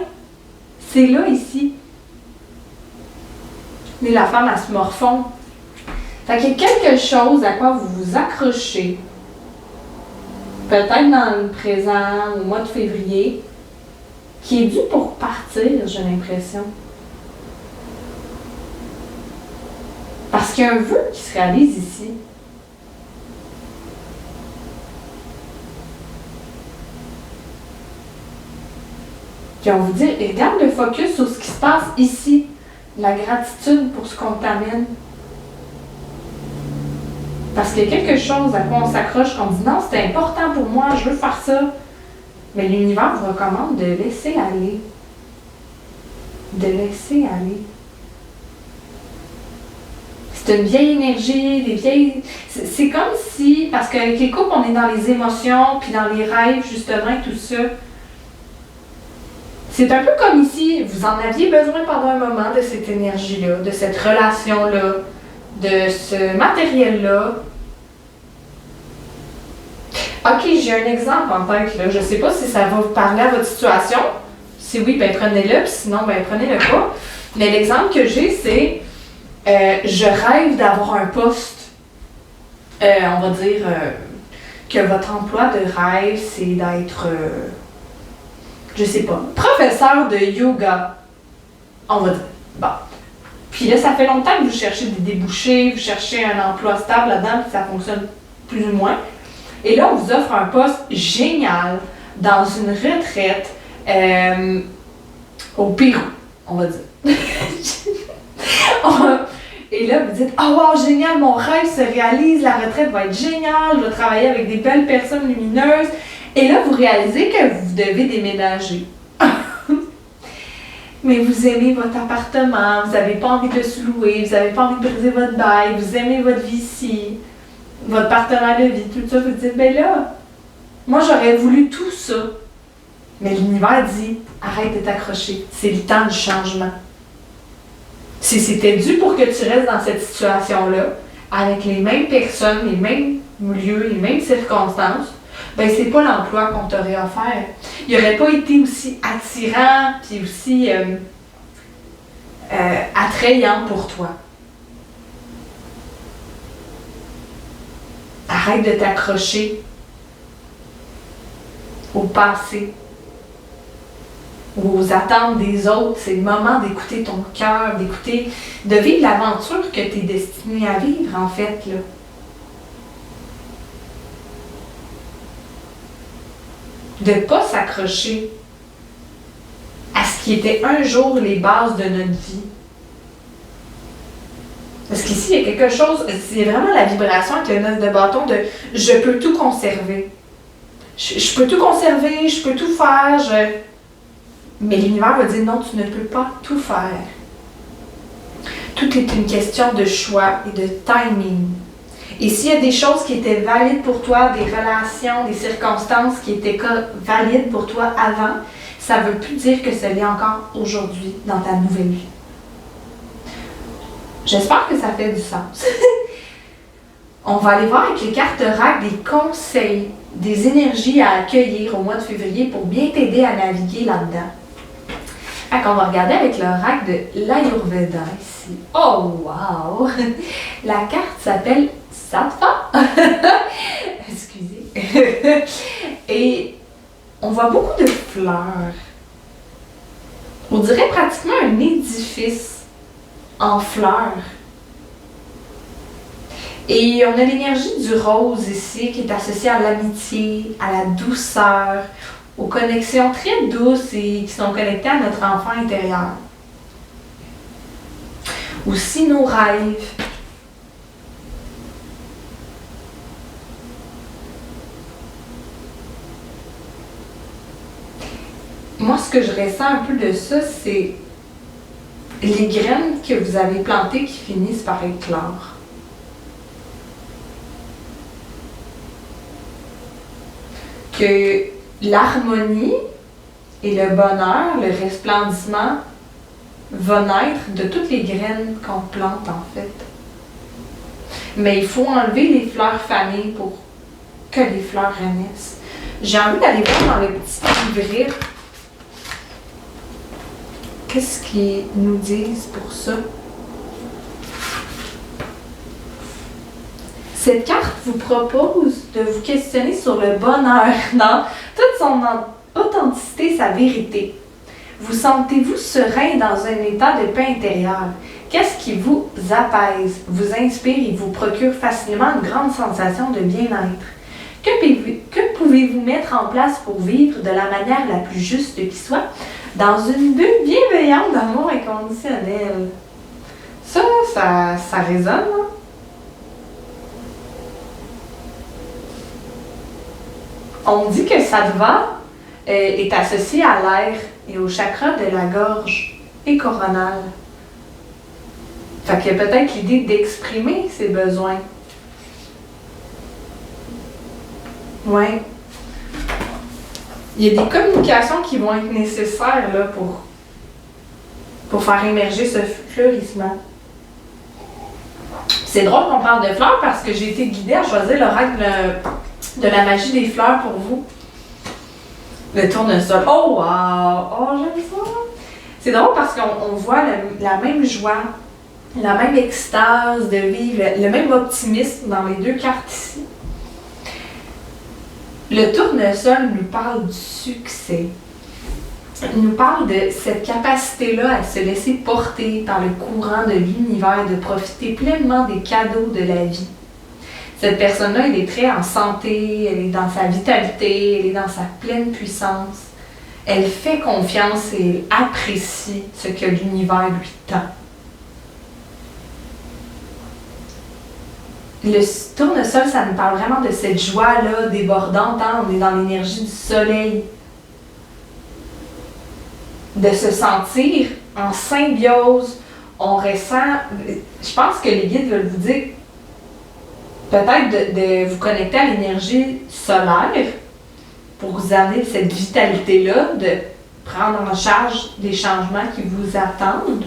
c'est là, ici. » Mais la femme, elle se morfond. Fait qu'il y a quelque chose à quoi vous vous accrochez, peut-être dans le présent, au mois de février, qui est dû pour partir, j'ai l'impression. Parce qu'il y a un vœu qui se réalise ici. Puis on vous dit, regarde le focus sur ce qui se passe ici. La gratitude pour ce qu'on t'amène. Parce qu'il y a quelque chose à quoi on s'accroche, qu'on dit non, c'est important pour moi, je veux faire ça. Mais l'univers vous recommande de laisser aller. De laisser aller. C'est une vieille énergie, des vieilles... C'est comme si, parce qu'avec les couples, on est dans les émotions, puis dans les rêves, justement, et tout ça. C'est un peu comme ici, vous en aviez besoin pendant un moment de cette énergie-là, de cette relation-là, de ce matériel-là. Ok, j'ai un exemple en tête, là. Je ne sais pas si ça va vous parler à votre situation. Si oui, ben prenez-le, puis sinon, ben prenez-le pas. Mais l'exemple que j'ai, c'est je rêve d'avoir un poste, on va dire que votre emploi de rêve, c'est d'être, je sais pas, professeur de yoga. On va dire. Bon. Puis là, ça fait longtemps que vous cherchez des débouchés, vous cherchez un emploi stable là-dedans, puis ça fonctionne plus ou moins. Et là, on vous offre un poste génial dans une retraite au Pérou, on va dire. Et là, vous dites « Oh wow, génial, mon rêve se réalise, la retraite va être géniale, je vais travailler avec des belles personnes lumineuses. » Et là, vous réalisez que vous devez déménager. mais vous aimez votre appartement, vous n'avez pas envie de le sous-louer, vous n'avez pas envie de briser votre bail, vous aimez votre vie ici, votre partenaire de vie, tout ça, vous dites, ben là, moi j'aurais voulu tout ça. Mais l'univers dit, arrête de t'accrocher, c'est le temps du changement. Si c'était dû pour que tu restes dans cette situation-là, avec les mêmes personnes, les mêmes lieux, les mêmes circonstances, ben c'est pas l'emploi qu'on t'aurait offert. Il n'aurait pas été aussi attirant puis aussi attrayant pour toi. Arrête de t'accrocher au passé, ou aux attentes des autres. C'est le moment d'écouter ton cœur, de vivre l'aventure que tu es destiné à vivre, en fait, là. De ne pas s'accrocher à ce qui était un jour les bases de notre vie. Parce qu'ici, il y a quelque chose, c'est vraiment la vibration avec le 9 de bâton de « je peux tout conserver ». Je peux tout conserver, je peux tout faire, mais l'univers va dire non, tu ne peux pas tout faire. Tout est une question de choix et de timing. Et s'il y a des choses qui étaient valides pour toi, des relations, des circonstances qui étaient valides pour toi avant, ça ne veut plus dire que ça l'est encore aujourd'hui dans ta nouvelle vie. J'espère que ça fait du sens. On va aller voir avec les cartes oracle des conseils, des énergies à accueillir au mois de février pour bien t'aider à naviguer là-dedans. On va regarder avec l'oracle de l'Ayurveda ici. Oh, wow! La carte s'appelle Sattva. Excusez. Et on voit beaucoup de fleurs. On dirait pratiquement un édifice en fleurs. Et on a l'énergie du rose ici qui est associée à l'amitié, à la douceur, aux connexions très douces et qui sont connectées à notre enfant intérieur. Aussi nos rêves. Moi, ce que je ressens un peu de ça, c'est les graines que vous avez plantées qui finissent par éclore. Que l'harmonie et le bonheur, le resplendissement, va naître de toutes les graines qu'on plante, en fait. Mais il faut enlever les fleurs fanées pour que les fleurs renaissent. J'ai envie d'aller voir dans le petit livret qu'est-ce qu'ils nous disent pour ça. Cette carte vous propose de vous questionner sur le bonheur dans toute son authenticité, sa vérité. Vous sentez-vous serein dans un état de paix intérieure? Qu'est-ce qui vous apaise, vous inspire et vous procure facilement une grande sensation de bien-être? Que pouvez-vous mettre en place pour vivre de la manière la plus juste qui soit, dans une bulle bienveillante d'amour inconditionnel? Ça résonne, hein? On dit que Sattva est associé à l'air et au chakra de la gorge et coronale. Fait qu'il y a peut-être l'idée d'exprimer ses besoins. Ouais. Il y a des communications qui vont être nécessaires là, pour faire émerger ce fleurissement. C'est drôle qu'on parle de fleurs parce que j'ai été guidée à choisir l'oracle de la magie des fleurs pour vous. Le tournesol. Oh wow! Oh, j'aime ça! C'est drôle parce qu'on voit la même joie, la même extase de vivre, le même optimisme dans les deux cartes ici. Le tournesol nous parle du succès. Il nous parle de cette capacité-là à se laisser porter par le courant de l'univers, de profiter pleinement des cadeaux de la vie. Cette personne-là, elle est très en santé, elle est dans sa vitalité, elle est dans sa pleine puissance. Elle fait confiance et elle apprécie ce que l'univers lui tend. Le tournesol, ça nous parle vraiment de cette joie-là débordante. Hein? On est dans l'énergie du soleil. de se sentir en symbiose. On ressent, je pense que les guides veulent vous dire peut-être de vous connecter à l'énergie solaire pour vous amener cette vitalité-là, de prendre en charge des changements qui vous attendent,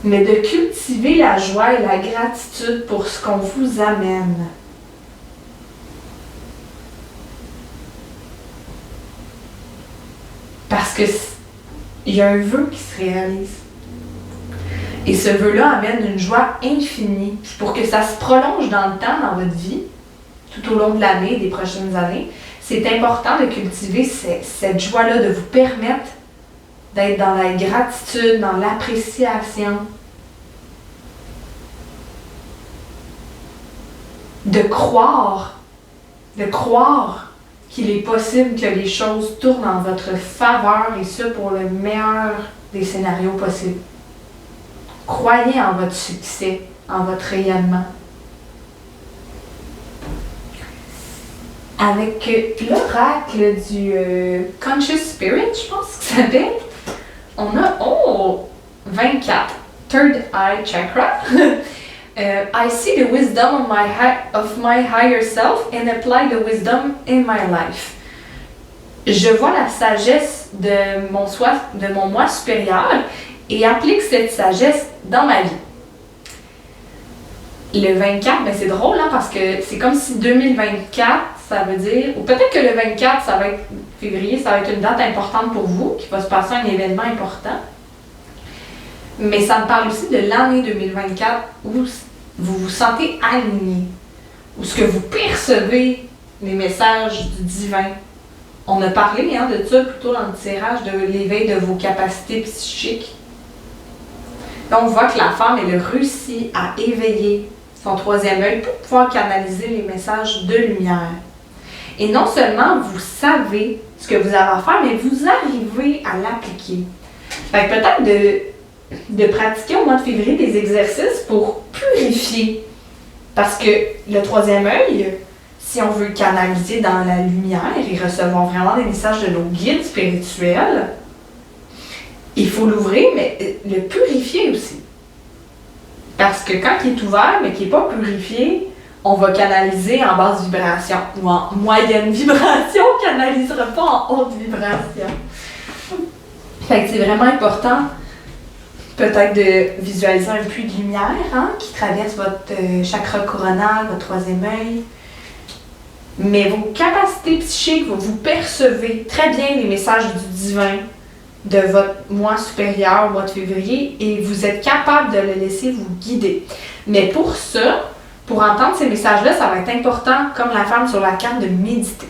mais de cultiver la joie et la gratitude pour ce qu'on vous amène. Parce qu'il y a un vœu qui se réalise. Et ce vœu-là amène une joie infinie. Puis pour que ça se prolonge dans le temps, dans votre vie, tout au long de l'année, des prochaines années, c'est important de cultiver cette joie-là, de vous permettre d'être dans la gratitude, dans l'appréciation, de croire qu'il est possible que les choses tournent en votre faveur et ça pour le meilleur des scénarios possibles. Croyez en votre succès, en votre rayonnement. Avec l'oracle du Conscious Spirit, je pense que ça s'appelle, on a 24, Third Eye Chakra. I see the wisdom of my higher self and apply the wisdom in my life. Je vois la sagesse de mon moi supérieur et applique cette sagesse dans ma vie. Le 24, ben c'est drôle hein, parce que c'est comme si 2024, ça veut dire, ou peut-être que le 24, ça va être février, ça va être une date importante pour vous, qu'il va se passer un événement important. Mais ça me parle aussi de l'année 2024 où vous vous sentez aligné, où ce que vous percevez les messages du divin. On a parlé hein, de ça plutôt dans le tirage de l'éveil de vos capacités psychiques. Là, on voit que la femme, elle a réussi à éveiller son troisième œil pour pouvoir canaliser les messages de lumière. Et non seulement vous savez ce que vous avez à faire, mais vous arrivez à l'appliquer. Fait que peut-être de pratiquer au mois de février des exercices pour purifier. Parce que le troisième œil, si on veut canaliser dans la lumière et recevoir vraiment des messages de nos guides spirituels, il faut l'ouvrir, mais le purifier aussi. Parce que quand il est ouvert, mais qu'il n'est pas purifié, on va canaliser en basse vibration ou en moyenne vibration, on ne canalisera pas en haute vibration. Fait que c'est vraiment important peut-être de visualiser un puits de lumière hein, qui traverse votre chakra coronal, votre troisième œil. Mais vos capacités psychiques, vous percevez très bien les messages du divin de votre moi supérieur au mois de février et vous êtes capable de le laisser vous guider. Mais pour ça, pour entendre ces messages-là, ça va être important, comme la femme sur la carte, de méditer.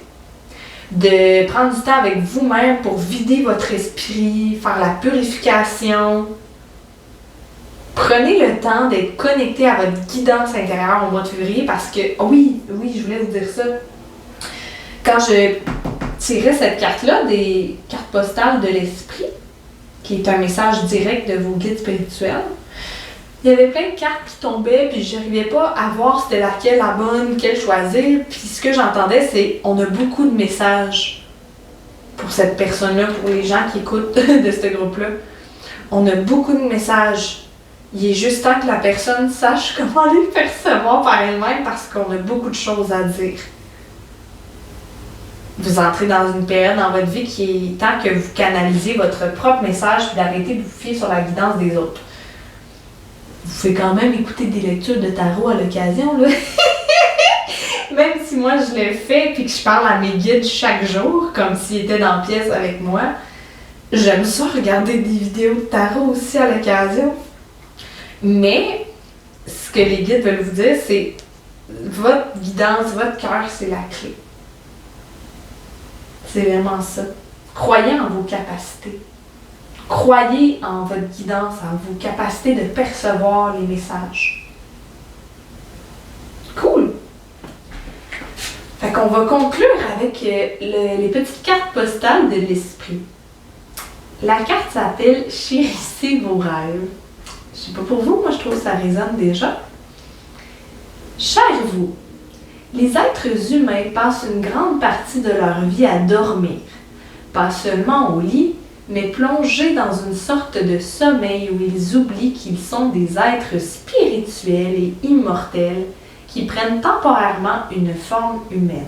De prendre du temps avec vous-même pour vider votre esprit, faire la purification. Prenez le temps d'être connecté à votre guidance intérieure au mois de février parce que, oui, je voulais vous dire ça. Quand je tirais cette carte-là, des cartes postales de l'esprit, qui est un message direct de vos guides spirituels, il y avait plein de cartes qui tombaient, puis je n'arrivais pas à voir c'était laquelle la bonne, quelle choisir. Puis ce que j'entendais, c'est on a beaucoup de messages pour cette personne-là, pour les gens qui écoutent de ce groupe-là. On a beaucoup de messages. Il est juste temps que la personne sache comment les percevoir par elle-même parce qu'on a beaucoup de choses à dire. Vous entrez dans une période dans votre vie qui est temps que vous canalisez votre propre message et d'arrêter de vous fier sur la guidance des autres. Vous pouvez quand même écouter des lectures de tarot à l'occasion, là. Même si moi je le fais et que je parle à mes guides chaque jour, comme s'ils étaient dans la pièce avec moi, j'aime ça regarder des vidéos de tarot aussi à l'occasion. Mais ce que les guides veulent vous dire, c'est votre guidance, votre cœur, c'est la clé. C'est vraiment ça. Croyez en vos capacités. Croyez en votre guidance, en vos capacités de percevoir les messages. Cool! Fait qu'on va conclure avec les petites cartes postales de l'esprit. La carte s'appelle « Chérissez vos rêves ». Je sais pas pour vous, moi je trouve que ça résonne déjà. Chers vous, les êtres humains passent une grande partie de leur vie à dormir. Pas seulement au lit, mais plongés dans une sorte de sommeil où ils oublient qu'ils sont des êtres spirituels et immortels qui prennent temporairement une forme humaine.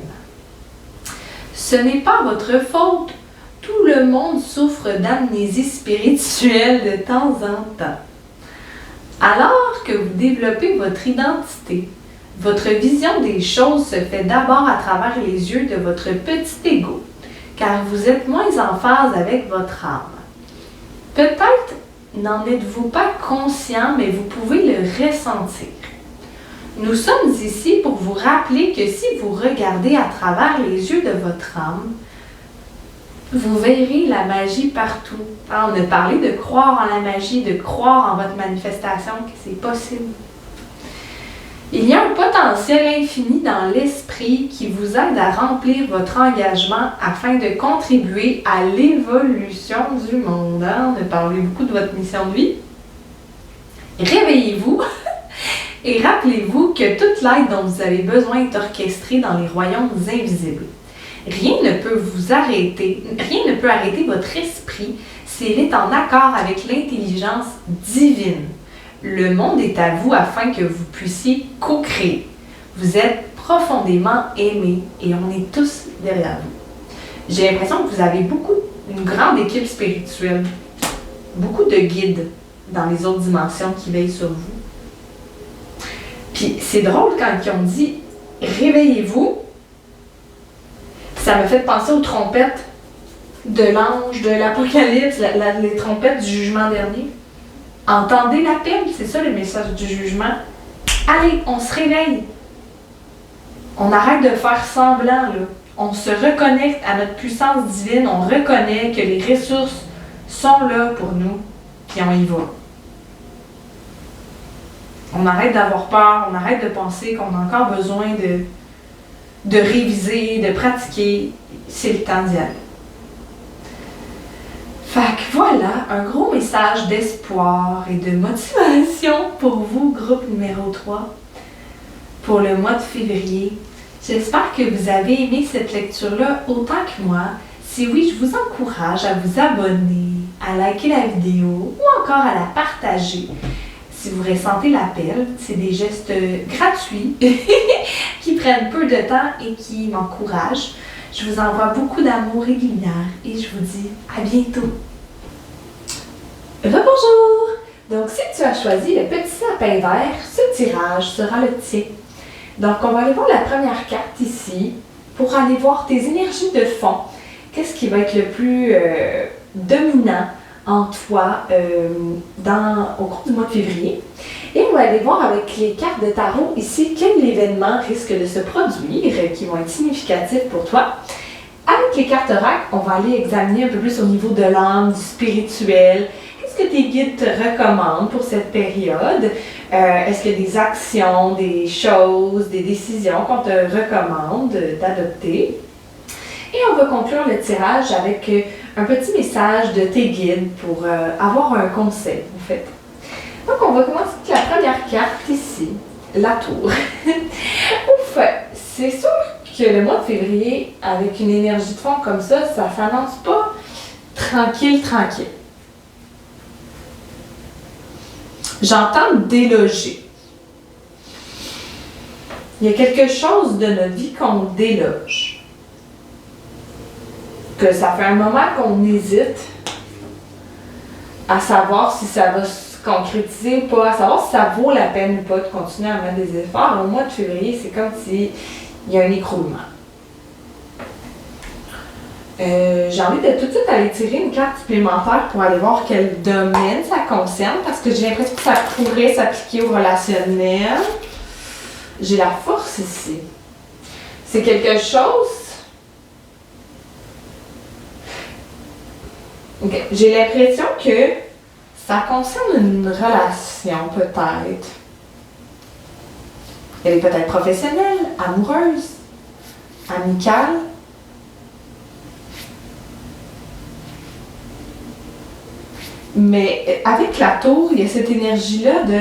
Ce n'est pas votre faute. Tout le monde souffre d'amnésie spirituelle de temps en temps. Alors que vous développez votre identité, votre vision des choses se fait d'abord à travers les yeux de votre petit ego, car vous êtes moins en phase avec votre âme. Peut-être n'en êtes-vous pas conscient, mais vous pouvez le ressentir. Nous sommes ici pour vous rappeler que si vous regardez à travers les yeux de votre âme, vous verrez la magie partout. Alors, on a parlé de croire en la magie, de croire en votre manifestation, que c'est possible. Il y a un potentiel infini dans l'esprit qui vous aide à remplir votre engagement afin de contribuer à l'évolution du monde. On a parlé beaucoup de votre mission de vie. Réveillez-vous et rappelez-vous que toute l'aide dont vous avez besoin est orchestrée dans les royaumes invisibles. Rien ne peut vous arrêter, rien ne peut arrêter votre esprit s'il est en accord avec l'intelligence divine. Le monde est à vous afin que vous puissiez co-créer. Vous êtes profondément aimés et on est tous derrière vous. J'ai l'impression que vous avez une grande équipe spirituelle, beaucoup de guides dans les autres dimensions qui veillent sur vous. Puis c'est drôle quand ils ont dit « réveillez-vous », ça me fait penser aux trompettes de l'ange, de l'Apocalypse, les trompettes du jugement dernier. Entendez l'appel, c'est ça le message du jugement. Allez, on se réveille. On arrête de faire semblant, là. On se reconnecte à notre puissance divine, on reconnaît que les ressources sont là pour nous, puis on y va. On arrête d'avoir peur, on arrête de penser qu'on a encore besoin de réviser, de pratiquer. C'est le temps d'y aller. Fait que voilà, un gros message d'espoir et de motivation pour vous, groupe numéro 3, pour le mois de février. J'espère que vous avez aimé cette lecture-là autant que moi. Si oui, je vous encourage à vous abonner, à liker la vidéo ou encore à la partager. Si vous ressentez l'appel, c'est des gestes gratuits qui prennent peu de temps et qui m'encouragent. Je vous envoie beaucoup d'amour et de lumière et je vous dis à bientôt. Rebonjour! Donc, si tu as choisi le petit sapin vert, ce tirage sera le tien. Donc, on va aller voir la première carte ici pour aller voir tes énergies de fond. Qu'est-ce qui va être le plus dominant en toi au cours du mois de février. Et on va aller voir avec les cartes de tarot ici quel événement risque de se produire qui vont être significatifs pour toi. Avec les cartes oracle, on va aller examiner un peu plus au niveau de l'âme, du spirituel. Qu'est-ce que tes guides te recommandent pour cette période? Est-ce qu'il y a des actions, des choses, des décisions qu'on te recommande d'adopter? Et on va conclure le tirage avec un petit message de tes guides pour avoir un conseil, en fait. Donc, on va commencer avec la première carte ici, la tour. Ouf! C'est sûr que le mois de février, avec une énergie de fond comme ça s'annonce pas tranquille. J'entends déloger. Il y a quelque chose de notre vie qu'on déloge. Que ça fait un moment qu'on hésite à savoir si ça va se concrétiser ou pas, à savoir si ça vaut la peine ou pas de continuer à mettre des efforts. Au mois de février, c'est comme s'il y a un écroulement. J'ai envie de tout de suite aller tirer une carte supplémentaire pour aller voir quel domaine ça concerne, parce que j'ai l'impression que ça pourrait s'appliquer au relationnel. J'ai la force ici. C'est quelque chose... Okay. J'ai l'impression que ça concerne une relation, peut-être. Elle est peut-être professionnelle, amoureuse, amicale. Mais avec la tour, il y a cette énergie-là de...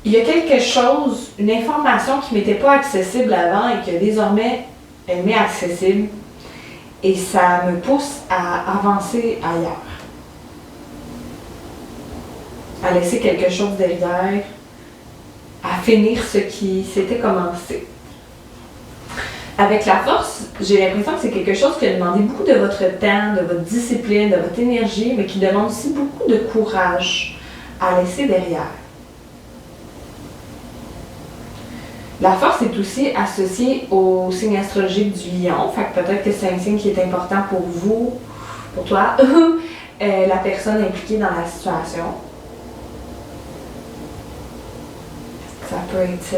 Il y a quelque chose, une information qui ne m'était pas accessible avant et que désormais, elle m'est accessible. Et ça me pousse à avancer ailleurs. à laisser quelque chose derrière, à finir ce qui s'était commencé. Avec la force, j'ai l'impression que c'est quelque chose qui a demandé beaucoup de votre temps, de votre discipline, de votre énergie, mais qui demande aussi beaucoup de courage à laisser derrière. La force est aussi associée au signe astrologique du lion, fait que peut-être que c'est un signe qui est important pour vous, pour toi, la personne impliquée dans la situation. Ça peut être ça.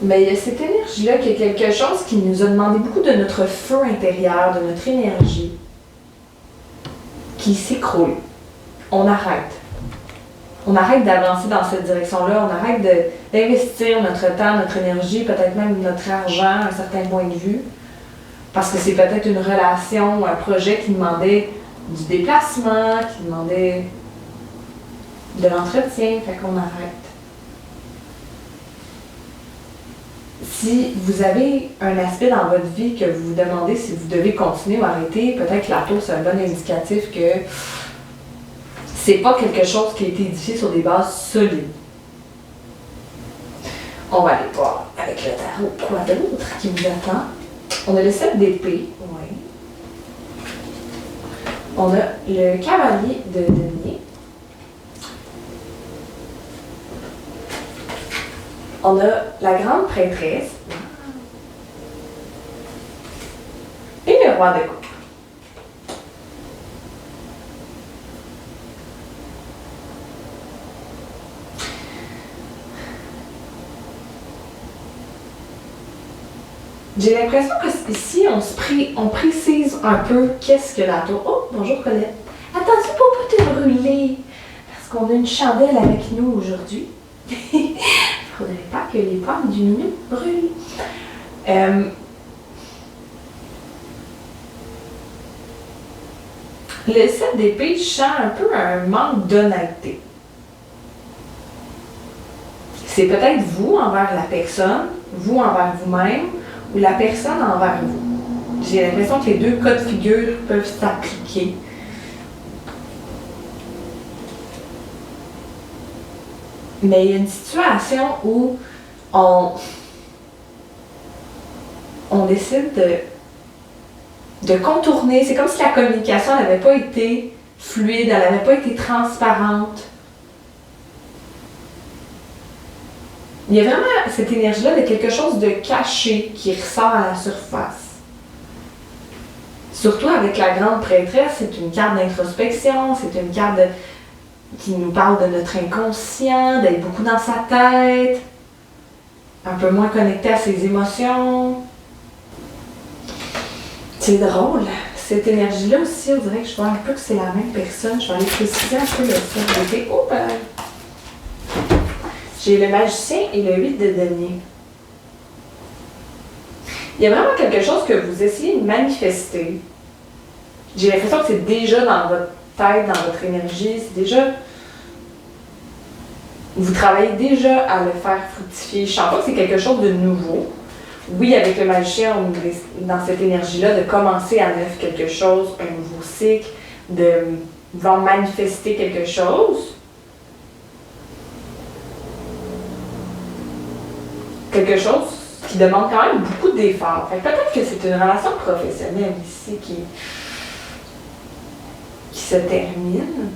Mais il y a cette énergie-là qui est quelque chose qui nous a demandé beaucoup de notre feu intérieur, de notre énergie, qui s'écroule. On arrête. On arrête d'avancer dans cette direction-là, on arrête d'investir notre temps, notre énergie, peut-être même notre argent à un certain point de vue, parce que c'est peut-être une relation ou un projet qui demandait du déplacement, qui demandait de l'entretien, fait qu'on arrête. Si vous avez un aspect dans votre vie que vous vous demandez si vous devez continuer ou arrêter, peut-être que la tour, c'est un bon indicatif que c'est pas quelque chose qui a été édifié sur des bases solides. On va aller voir avec le tarot quoi d'autre qui vous attend. On a le 7 d'épée. Oui. On a le cavalier de denier. On a la grande prêtresse. Et le roi de coupe. J'ai l'impression que ici, on précise un peu qu'est-ce que la tour. Oh, bonjour Colette. Attention pour pas te brûler, parce qu'on a une chandelle avec nous aujourd'hui. Il ne faudrait pas que les pommes du menu brûlent. Le 7 d'épée sent un peu un manque d'honnêteté. C'est peut-être vous envers la personne, vous envers vous-même, ou la personne envers vous. J'ai l'impression que les deux cas de figure peuvent s'appliquer. Mais il y a une situation où on décide de contourner. C'est comme si la communication n'avait pas été fluide, elle n'avait pas été transparente. Il y a vraiment cette énergie-là de quelque chose de caché qui ressort à la surface. Surtout avec la grande prêtresse, c'est une carte d'introspection, c'est une carte qui nous parle de notre inconscient, d'être beaucoup dans sa tête, un peu moins connecté à ses émotions. C'est drôle. Cette énergie-là aussi, on dirait que je vois un peu que c'est la même personne. Je vais aller préciser un peu le fait. Oh, ben. J'ai le magicien et le 8 de denier. Il y a vraiment quelque chose que vous essayez de manifester. J'ai l'impression que c'est déjà dans votre tête, dans votre énergie. C'est déjà... Vous travaillez déjà à le faire fructifier. Je sens pas que c'est quelque chose de nouveau. Oui, avec le magicien, on est dans cette énergie-là de commencer à neuf quelque chose, un nouveau cycle, de vouloir manifester quelque chose. Quelque chose qui demande quand même beaucoup d'efforts. Peut-être que c'est une relation professionnelle ici qui se termine.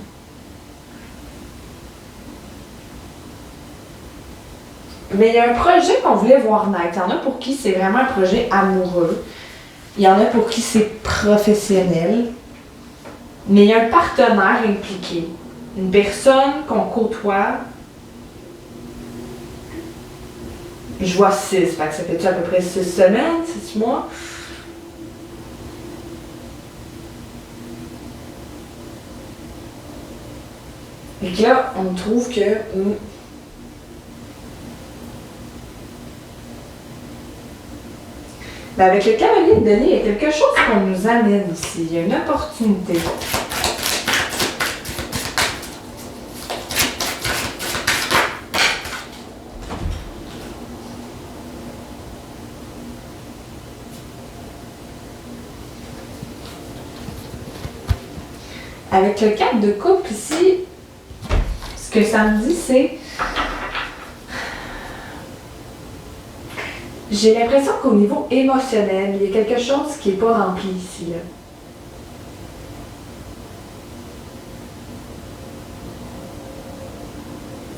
Mais il y a un projet qu'on voulait voir naître. Il y en a pour qui c'est vraiment un projet amoureux. Il y en a pour qui c'est professionnel. Mais il y a un partenaire impliqué. Une personne qu'on côtoie. Je vois 6, fait que ça fait à peu près 6 semaines, 6 mois. Et que là, on trouve que... Mais avec le cavalier de denier, il y a quelque chose qu'on nous amène ici. Il y a une opportunité. Avec le 4 de coupe ici, ce que ça me dit, c'est... J'ai l'impression qu'au niveau émotionnel, il y a quelque chose qui n'est pas rempli ici, là.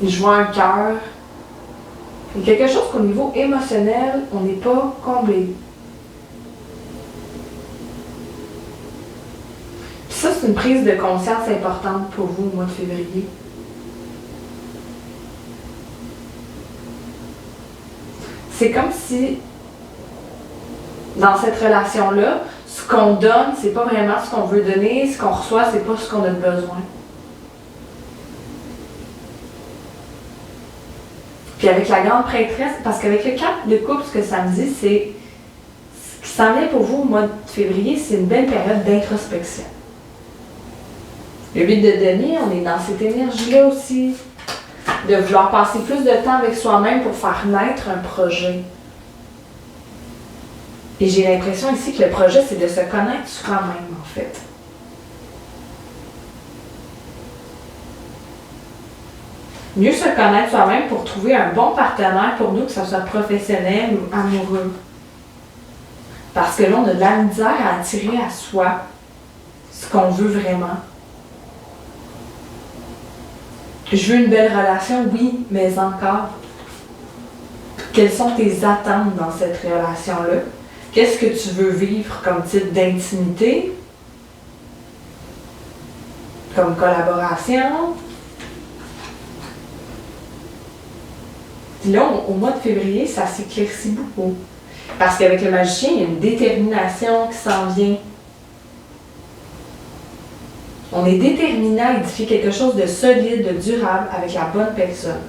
Je vois un cœur. Il y a quelque chose qu'au niveau émotionnel, on n'est pas comblé. Puis ça, c'est une prise de conscience importante pour vous au mois de février. C'est comme si, dans cette relation-là, ce qu'on donne, c'est pas vraiment ce qu'on veut donner, ce qu'on reçoit, c'est pas ce qu'on a besoin. Puis avec la grande prêtresse, parce qu'avec le 4 de coupe, ce que ça me dit, c'est ce qui s'en vient pour vous au mois de février, c'est une belle période d'introspection. Le 8 de denier, on est dans cette énergie-là aussi, de vouloir passer plus de temps avec soi-même pour faire naître un projet. Et j'ai l'impression ici que le projet, c'est de se connaître soi-même, en fait. Mieux se connaître soi-même pour trouver un bon partenaire pour nous, que ce soit professionnel ou amoureux. Parce que là, on a de la misère à attirer à soi ce qu'on veut vraiment. Je veux une belle relation, oui, mais encore. Quelles sont tes attentes dans cette relation-là? Qu'est-ce que tu veux vivre comme type d'intimité? Comme collaboration? Puis là, au mois de février, ça s'éclaircit beaucoup. Parce qu'avec le magicien, il y a une détermination qui s'en vient. On est déterminé à édifier quelque chose de solide, de durable, avec la bonne personne.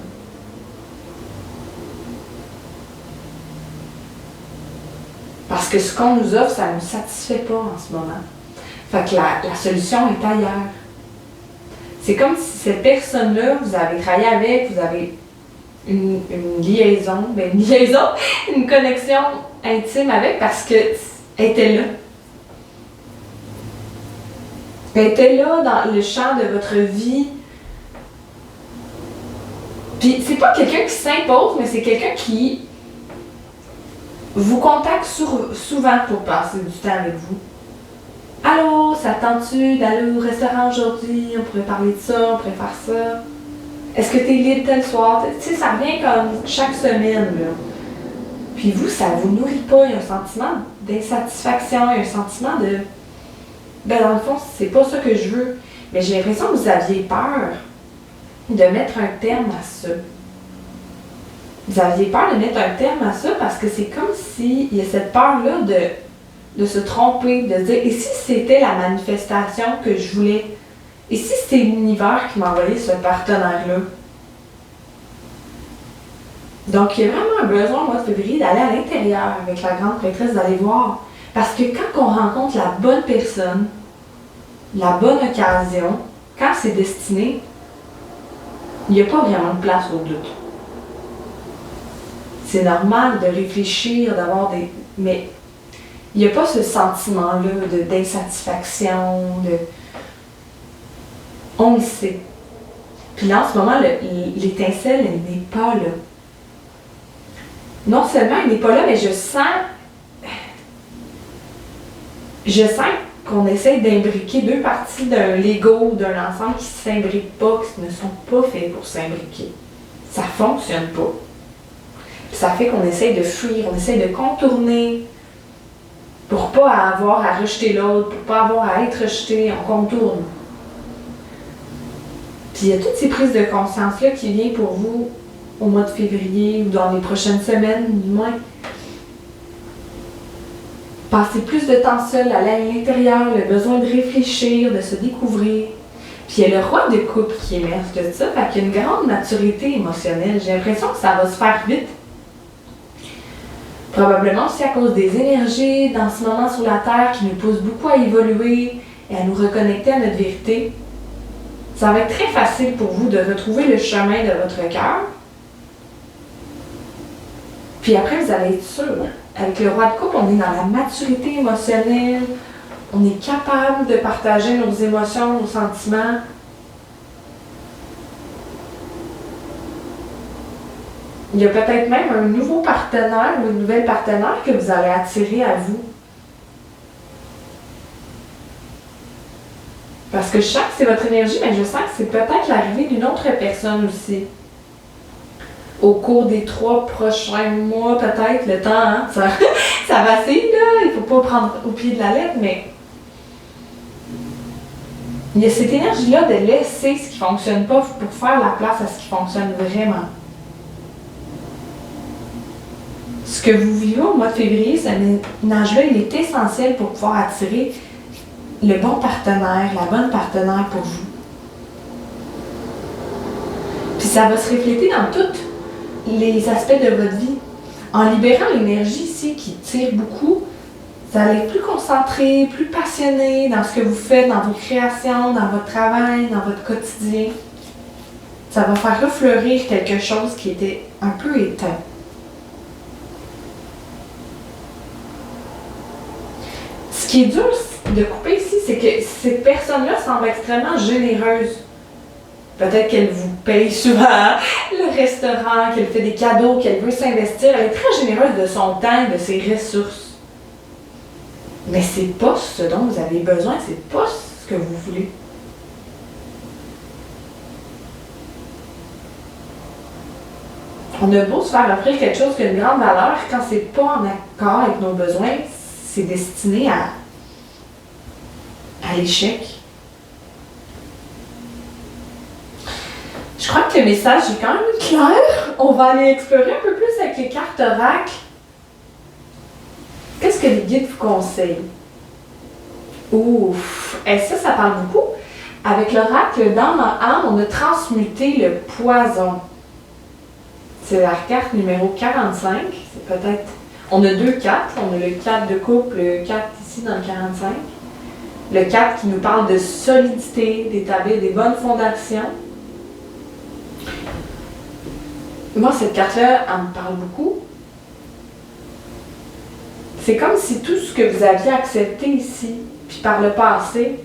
Parce que ce qu'on nous offre, ça ne nous satisfait pas en ce moment. Fait que la solution est ailleurs. C'est comme si cette personne-là, vous avez travaillé avec, vous avez une liaison, une connexion intime avec, parce qu'elle était là. Elle était là dans le champ de votre vie. Puis c'est pas quelqu'un qui s'impose, mais c'est quelqu'un qui vous contacte souvent pour passer du temps avec vous. Allô, ça tente-tu d'aller au restaurant aujourd'hui? On pourrait parler de ça, on pourrait faire ça. Est-ce que tu es libre tel soir? Tu sais, ça revient comme chaque semaine, là. Puis vous, ça vous nourrit pas. Il y a un sentiment d'insatisfaction, il y a un sentiment de... Ben dans le fond, c'est pas ça que je veux. Mais j'ai l'impression que vous aviez peur de mettre un terme à ça. Vous aviez peur de mettre un terme à ça parce que c'est comme s'il y a cette peur-là de se tromper, de dire « Et si c'était la manifestation que je voulais? Et si c'était l'univers qui m'a envoyé ce partenaire-là? » Donc, il y a vraiment un besoin, au mois de février, d'aller à l'intérieur avec la grande prêtresse, d'aller voir. Parce que quand on rencontre la bonne personne, la bonne occasion, quand c'est destiné, il n'y a pas vraiment de place au doute. C'est normal de réfléchir, d'avoir des... Mais il n'y a pas ce sentiment-là d'insatisfaction, On le sait. Puis là, en ce moment, l'étincelle, elle n'est pas là. Non seulement elle n'est pas là, mais je sens qu'on essaie d'imbriquer deux parties d'un Lego, d'un ensemble qui ne s'imbriquent pas, qui ne sont pas faits pour s'imbriquer. Ça ne fonctionne pas. Puis ça fait qu'on essaie de fuir, on essaie de contourner pour ne pas avoir à rejeter l'autre, pour ne pas avoir à être rejeté, on contourne. Puis il y a toutes ces prises de conscience-là qui viennent pour vous au mois de février ou dans les prochaines semaines, du moins. Passer plus de temps seul, aller à l'intérieur, le besoin de réfléchir, de se découvrir. Puis il y a le roi de coupe qui émerge de ça, fait qu'il y a une grande maturité émotionnelle. J'ai l'impression que ça va se faire vite. Probablement aussi à cause des énergies dans ce moment sur la Terre qui nous poussent beaucoup à évoluer et à nous reconnecter à notre vérité. Ça va être très facile pour vous de retrouver le chemin de votre cœur. Puis après, vous allez être sûr. Avec le roi de coupe, on est dans la maturité émotionnelle. On est capable de partager nos émotions, nos sentiments. Il y a peut-être même un nouveau partenaire ou une nouvelle partenaire que vous allez attirer à vous. Parce que je sens que c'est votre énergie, mais je sens que c'est peut-être l'arrivée d'une autre personne aussi. Au cours des 3 prochains mois, peut-être, le temps, hein, ça vacille, là. Il ne faut pas prendre au pied de la lettre, mais il y a cette énergie-là de laisser ce qui ne fonctionne pas pour faire la place à ce qui fonctionne vraiment. Ce que vous vivez au mois de février, ce ménage-là, il est essentiel pour pouvoir attirer le bon partenaire, la bonne partenaire pour vous. Puis ça va se refléter dans tous les aspects de votre vie. En libérant l'énergie ici qui tire beaucoup, vous allez être plus concentré, plus passionné dans ce que vous faites, dans vos créations, dans votre travail, dans votre quotidien. Ça va faire refleurir quelque chose qui était un peu éteint. Ce qui est dur de couper ici, c'est que cette personne-là semble extrêmement généreuse. Peut-être qu'elle vous paye souvent le restaurant, qu'elle fait des cadeaux, qu'elle veut s'investir. Elle est très généreuse de son temps et de ses ressources. Mais c'est pas ce dont vous avez besoin, c'est pas ce que vous voulez. On a beau se faire offrir quelque chose qui a une grande valeur, quand c'est pas en accord avec nos besoins, c'est destiné à l'échec. Je crois que le message est quand même clair. On va aller explorer un peu plus avec les cartes oracles. Qu'est-ce que les guides vous conseillent? Ouf! Et ça parle beaucoup. Avec l'oracle dans ma âme, on a transmuté le poison. C'est la carte numéro 45. C'est peut-être... On a 2 cartes. On a le 4 de couple, le 4 ici dans le 45. Le 4 qui nous parle de solidité, d'établir des bonnes fondations. Moi, cette carte-là, elle me parle beaucoup. C'est comme si tout ce que vous aviez accepté ici, puis par le passé,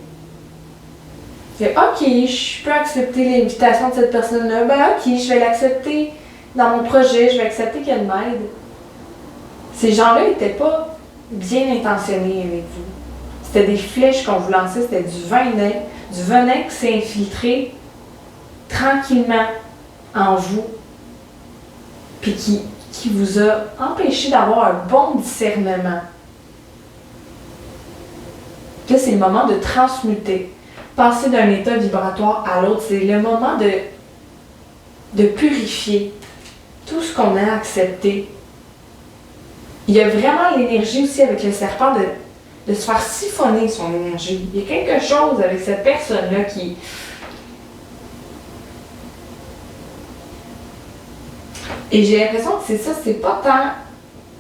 c'est OK, je peux accepter l'invitation de cette personne-là, OK, je vais l'accepter dans mon projet, je vais accepter qu'elle m'aide. Ces gens-là n'étaient pas bien intentionnés avec vous. C'était des flèches qu'on vous lançait, c'était du venin qui s'est infiltré tranquillement en vous, puis qui vous a empêché d'avoir un bon discernement. Là, c'est le moment de transmuter, passer d'un état vibratoire à l'autre. C'est le moment de purifier tout ce qu'on a accepté. Il y a vraiment l'énergie aussi avec le serpent de se faire siphonner son énergie. Il y a quelque chose avec cette personne-là qui... Et j'ai l'impression que c'est ça, c'est pas tant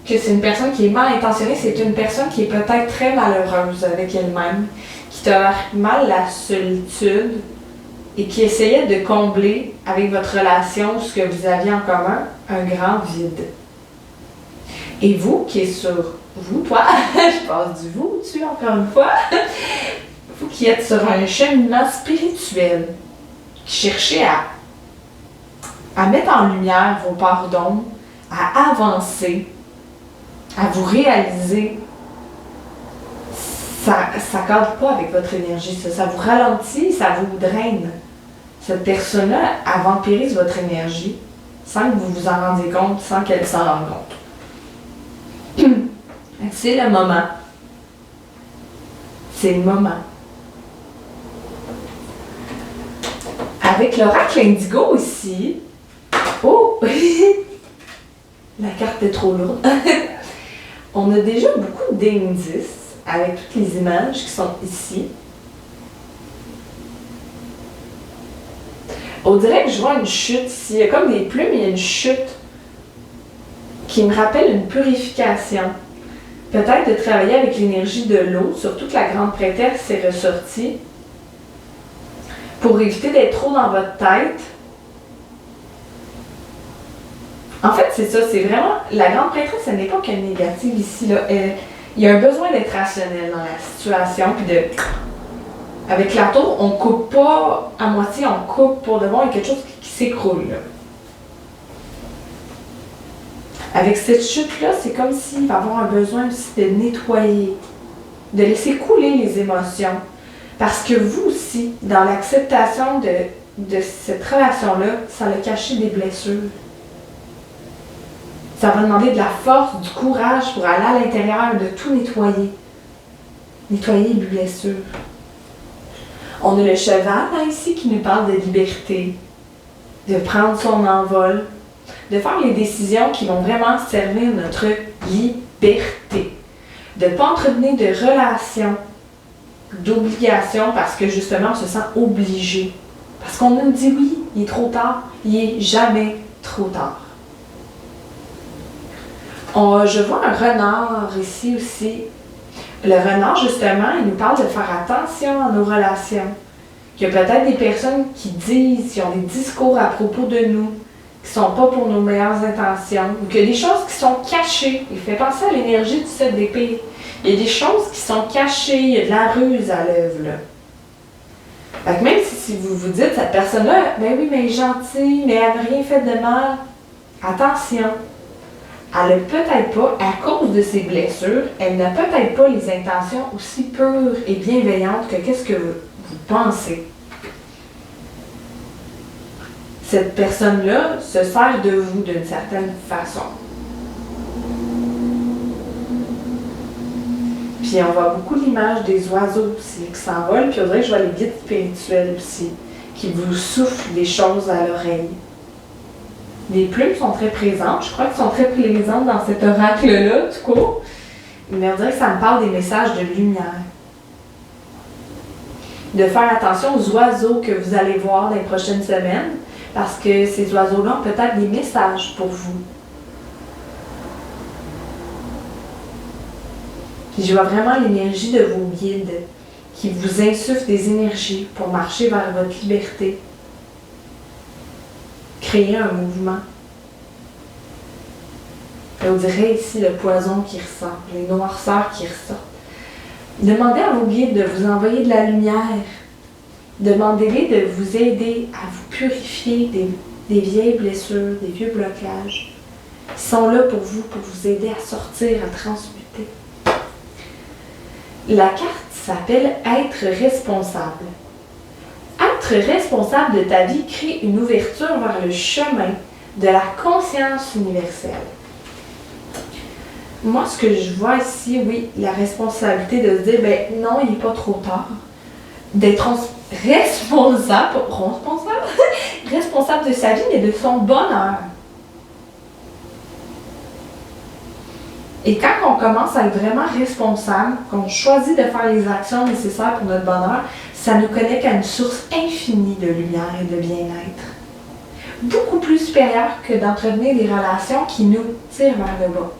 que c'est une personne qui est mal intentionnée, c'est une personne qui est peut-être très malheureuse avec elle-même, qui tolère mal la solitude et qui essayait de combler avec votre relation ce que vous aviez en commun, un grand vide. Et vous, qui êtes sur vous, toi, je passe du vous dessus encore une fois, vous qui êtes sur un cheminement spirituel, qui cherchez à mettre en lumière vos parts d'ombre, à avancer, à vous réaliser, ça ne cadre pas avec votre énergie, ça vous ralentit, ça vous draine. Cette personne-là, elle vampirise votre énergie sans que vous vous en rendiez compte, sans qu'elle s'en rende compte. C'est le moment. C'est le moment. Avec l'oracle indigo ici, oh! La carte est trop lourde. On a déjà beaucoup d'indices avec toutes les images qui sont ici. On dirait que je vois une chute ici. Il y a comme des plumes, il y a une chute qui me rappelle une purification. Peut-être de travailler avec l'énergie de l'eau, surtout que la grande prêtresse s'est ressortie, pour éviter d'être trop dans votre tête. En fait, c'est ça, c'est vraiment, la grande prêtresse, ce n'est pas que négative ici, là. Il y a un besoin d'être rationnel dans la situation, puis avec la tour, on coupe pas à moitié, on coupe pour de bon, il y a quelque chose qui s'écroule, là. Avec cette chute-là, c'est comme s'il va avoir un besoin aussi de nettoyer, de laisser couler les émotions. Parce que vous aussi, dans l'acceptation de cette relation-là, ça a caché des blessures. Ça va demander de la force, du courage pour aller à l'intérieur, de tout nettoyer. Nettoyer les blessures. On a le cheval là, ici qui nous parle de liberté, de prendre son envol, de faire les décisions qui vont vraiment servir notre liberté. De ne pas entretenir de relations, d'obligations parce que justement on se sent obligé. Parce qu'on nous dit oui, il est trop tard, il n'est jamais trop tard. Je vois un renard ici aussi. Le renard, justement, il nous parle de faire attention à nos relations. Il y a peut-être des personnes qui disent, qui ont des discours à propos de nous, qui ne sont pas pour nos meilleures intentions, ou qu'il y a des choses qui sont cachées. Il fait penser à l'énergie du 7 d'épée. Il y a des choses qui sont cachées, il y a de la ruse à l'œuvre, là. Fait que même si vous vous dites, cette personne-là, ben oui, mais elle est gentille, mais elle n'a rien fait de mal, attention. Elle n'a peut-être pas, à cause de ses blessures, elle n'a peut-être pas les intentions aussi pures et bienveillantes que qu'est-ce que vous pensez. Cette personne-là se sert de vous d'une certaine façon. Puis on voit beaucoup l'image des oiseaux aussi qui s'envolent, puis on dirait que je vois les guides spirituels aussi, qui vous soufflent des choses à l'oreille. Les plumes sont très présentes, je crois qu'elles sont très présentes dans cet oracle-là, tout court. Mais on dirait que ça me parle des messages de lumière. De faire attention aux oiseaux que vous allez voir dans les prochaines semaines, parce que ces oiseaux-là ont peut-être des messages pour vous. Puis je vois vraiment l'énergie de vos guides qui vous insufflent des énergies pour marcher vers votre liberté. Créer un mouvement. Et on dirait ici le poison qui ressort, les noirceurs qui ressortent. Demandez à vos guides de vous envoyer de la lumière. Demandez-les de vous aider à vous purifier des vieilles blessures, des vieux blocages. Ils sont là pour vous aider à sortir, à transmuter. La carte s'appelle « Être responsable ». Être responsable de ta vie crée une ouverture vers le chemin de la conscience universelle. Moi, ce que je vois ici, oui, la responsabilité de se dire, ben non, il n'est pas trop tard. D'être responsable de sa vie, mais de son bonheur. Et quand on commence à être vraiment responsable, qu'on choisit de faire les actions nécessaires pour notre bonheur, ça nous connecte à une source infinie de lumière et de bien-être. Beaucoup plus supérieure que d'entretenir des relations qui nous tirent vers le bas,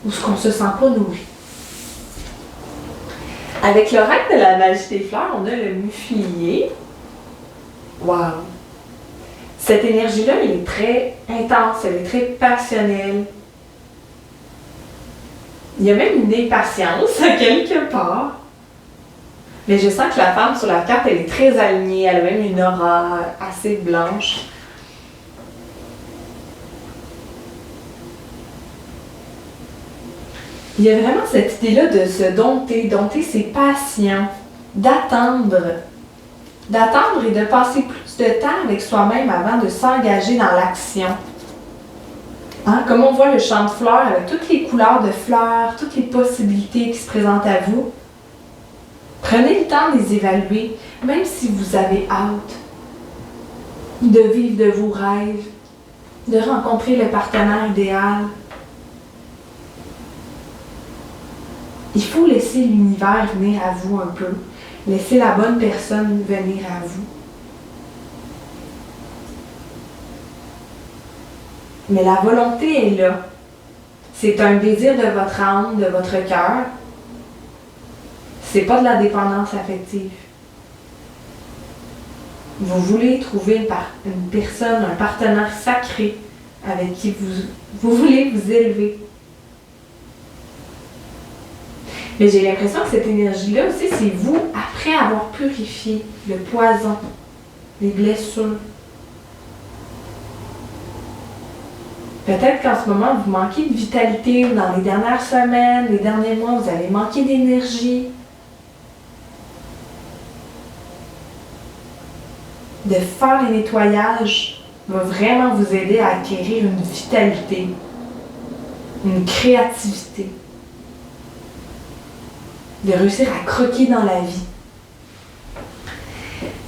ou ce qu'on ne se sent pas nourri. Avec l'oracle de la magie des fleurs, on a le muflier. Wow! Cette énergie-là, elle est très intense, elle est très passionnelle. Il y a même une impatience quelque part. Mais je sens que la femme sur la carte, elle est très alignée. Elle a même une aura assez blanche. Il y a vraiment cette idée-là de se dompter. Dompter, c'est patient. D'attendre. D'attendre et de passer plus de temps avec soi-même avant de s'engager dans l'action. Hein? Comme on voit le champ de fleurs avec toutes les couleurs de fleurs, toutes les possibilités qui se présentent à vous. Prenez le temps de les évaluer, même si vous avez hâte de vivre de vos rêves, de rencontrer le partenaire idéal. Il faut laisser l'univers venir à vous un peu. Laissez la bonne personne venir à vous. Mais la volonté est là. C'est un désir de votre âme, de votre cœur. C'est pas de la dépendance affective. Vous voulez trouver une personne, un partenaire sacré avec qui vous voulez vous élever. Mais j'ai l'impression que cette énergie-là aussi, c'est vous, après avoir purifié le poison, les blessures. Peut-être qu'en ce moment, vous manquez de vitalité ou dans les dernières semaines, les derniers mois, vous avez manqué d'énergie. De faire les nettoyages va vraiment vous aider à acquérir une vitalité, une créativité, de réussir à croquer dans la vie.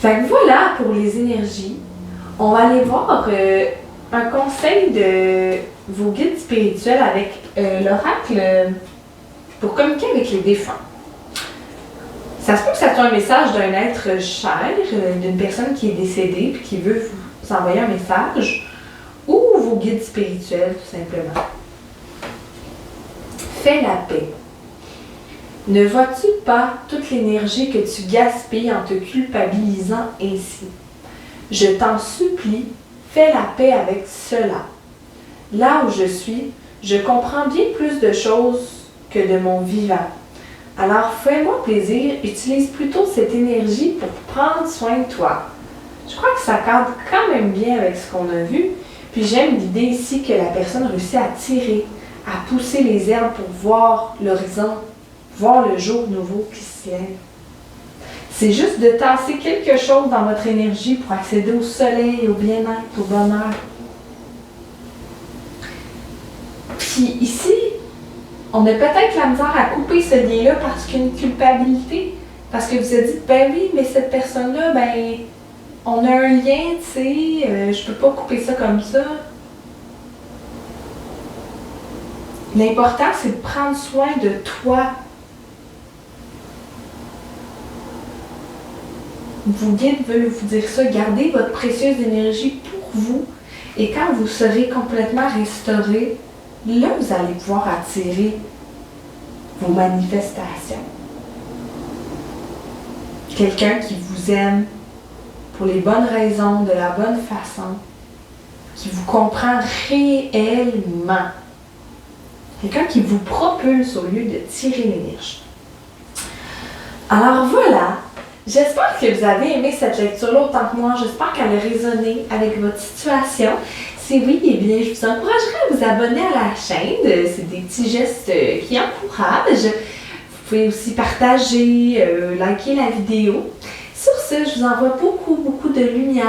Fait que voilà pour les énergies. On va aller voir un conseil de vos guides spirituels avec l'oracle pour communiquer avec les défunts. Ça se peut que ça soit un message d'un être cher, d'une personne qui est décédée et qui veut vous envoyer un message, ou vos guides spirituels, tout simplement. Fais la paix. Ne vois-tu pas toute l'énergie que tu gaspilles en te culpabilisant ainsi? Je t'en supplie, fais la paix avec cela. Là où je suis, je comprends bien plus de choses que de mon vivant. Alors fais-moi plaisir, utilise plutôt cette énergie pour prendre soin de toi. Je crois que ça cadre quand même bien avec ce qu'on a vu. Puis j'aime l'idée ici que la personne réussit à tirer, à pousser les herbes pour voir l'horizon, voir le jour nouveau qui se lève. C'est juste de tasser quelque chose dans votre énergie pour accéder au soleil, au bien-être, au bonheur. Puis ici, on a peut-être la misère à couper ce lien-là parce qu'il y a une culpabilité. Parce que vous vous êtes dit, ben oui, mais cette personne-là, ben, on a un lien, tu sais, je peux pas couper ça comme ça. L'important, c'est de prendre soin de toi. Vos guides veulent vous dire ça, gardez votre précieuse énergie pour vous. Et quand vous serez complètement restauré, là, vous allez pouvoir attirer vos manifestations. Quelqu'un qui vous aime pour les bonnes raisons, de la bonne façon, qui vous comprend réellement. Quelqu'un qui vous propulse au lieu de tirer l'énergie. Alors voilà, j'espère que vous avez aimé cette lecture-là autant que moi. J'espère qu'elle a résonné avec votre situation. Si oui, eh bien, je vous encouragerais à vous abonner à la chaîne. C'est des petits gestes qui encouragent. Vous pouvez aussi partager, liker la vidéo. Sur ce, je vous envoie beaucoup de lumière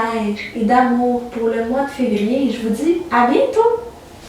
et d'amour pour le mois de février et je vous dis à bientôt!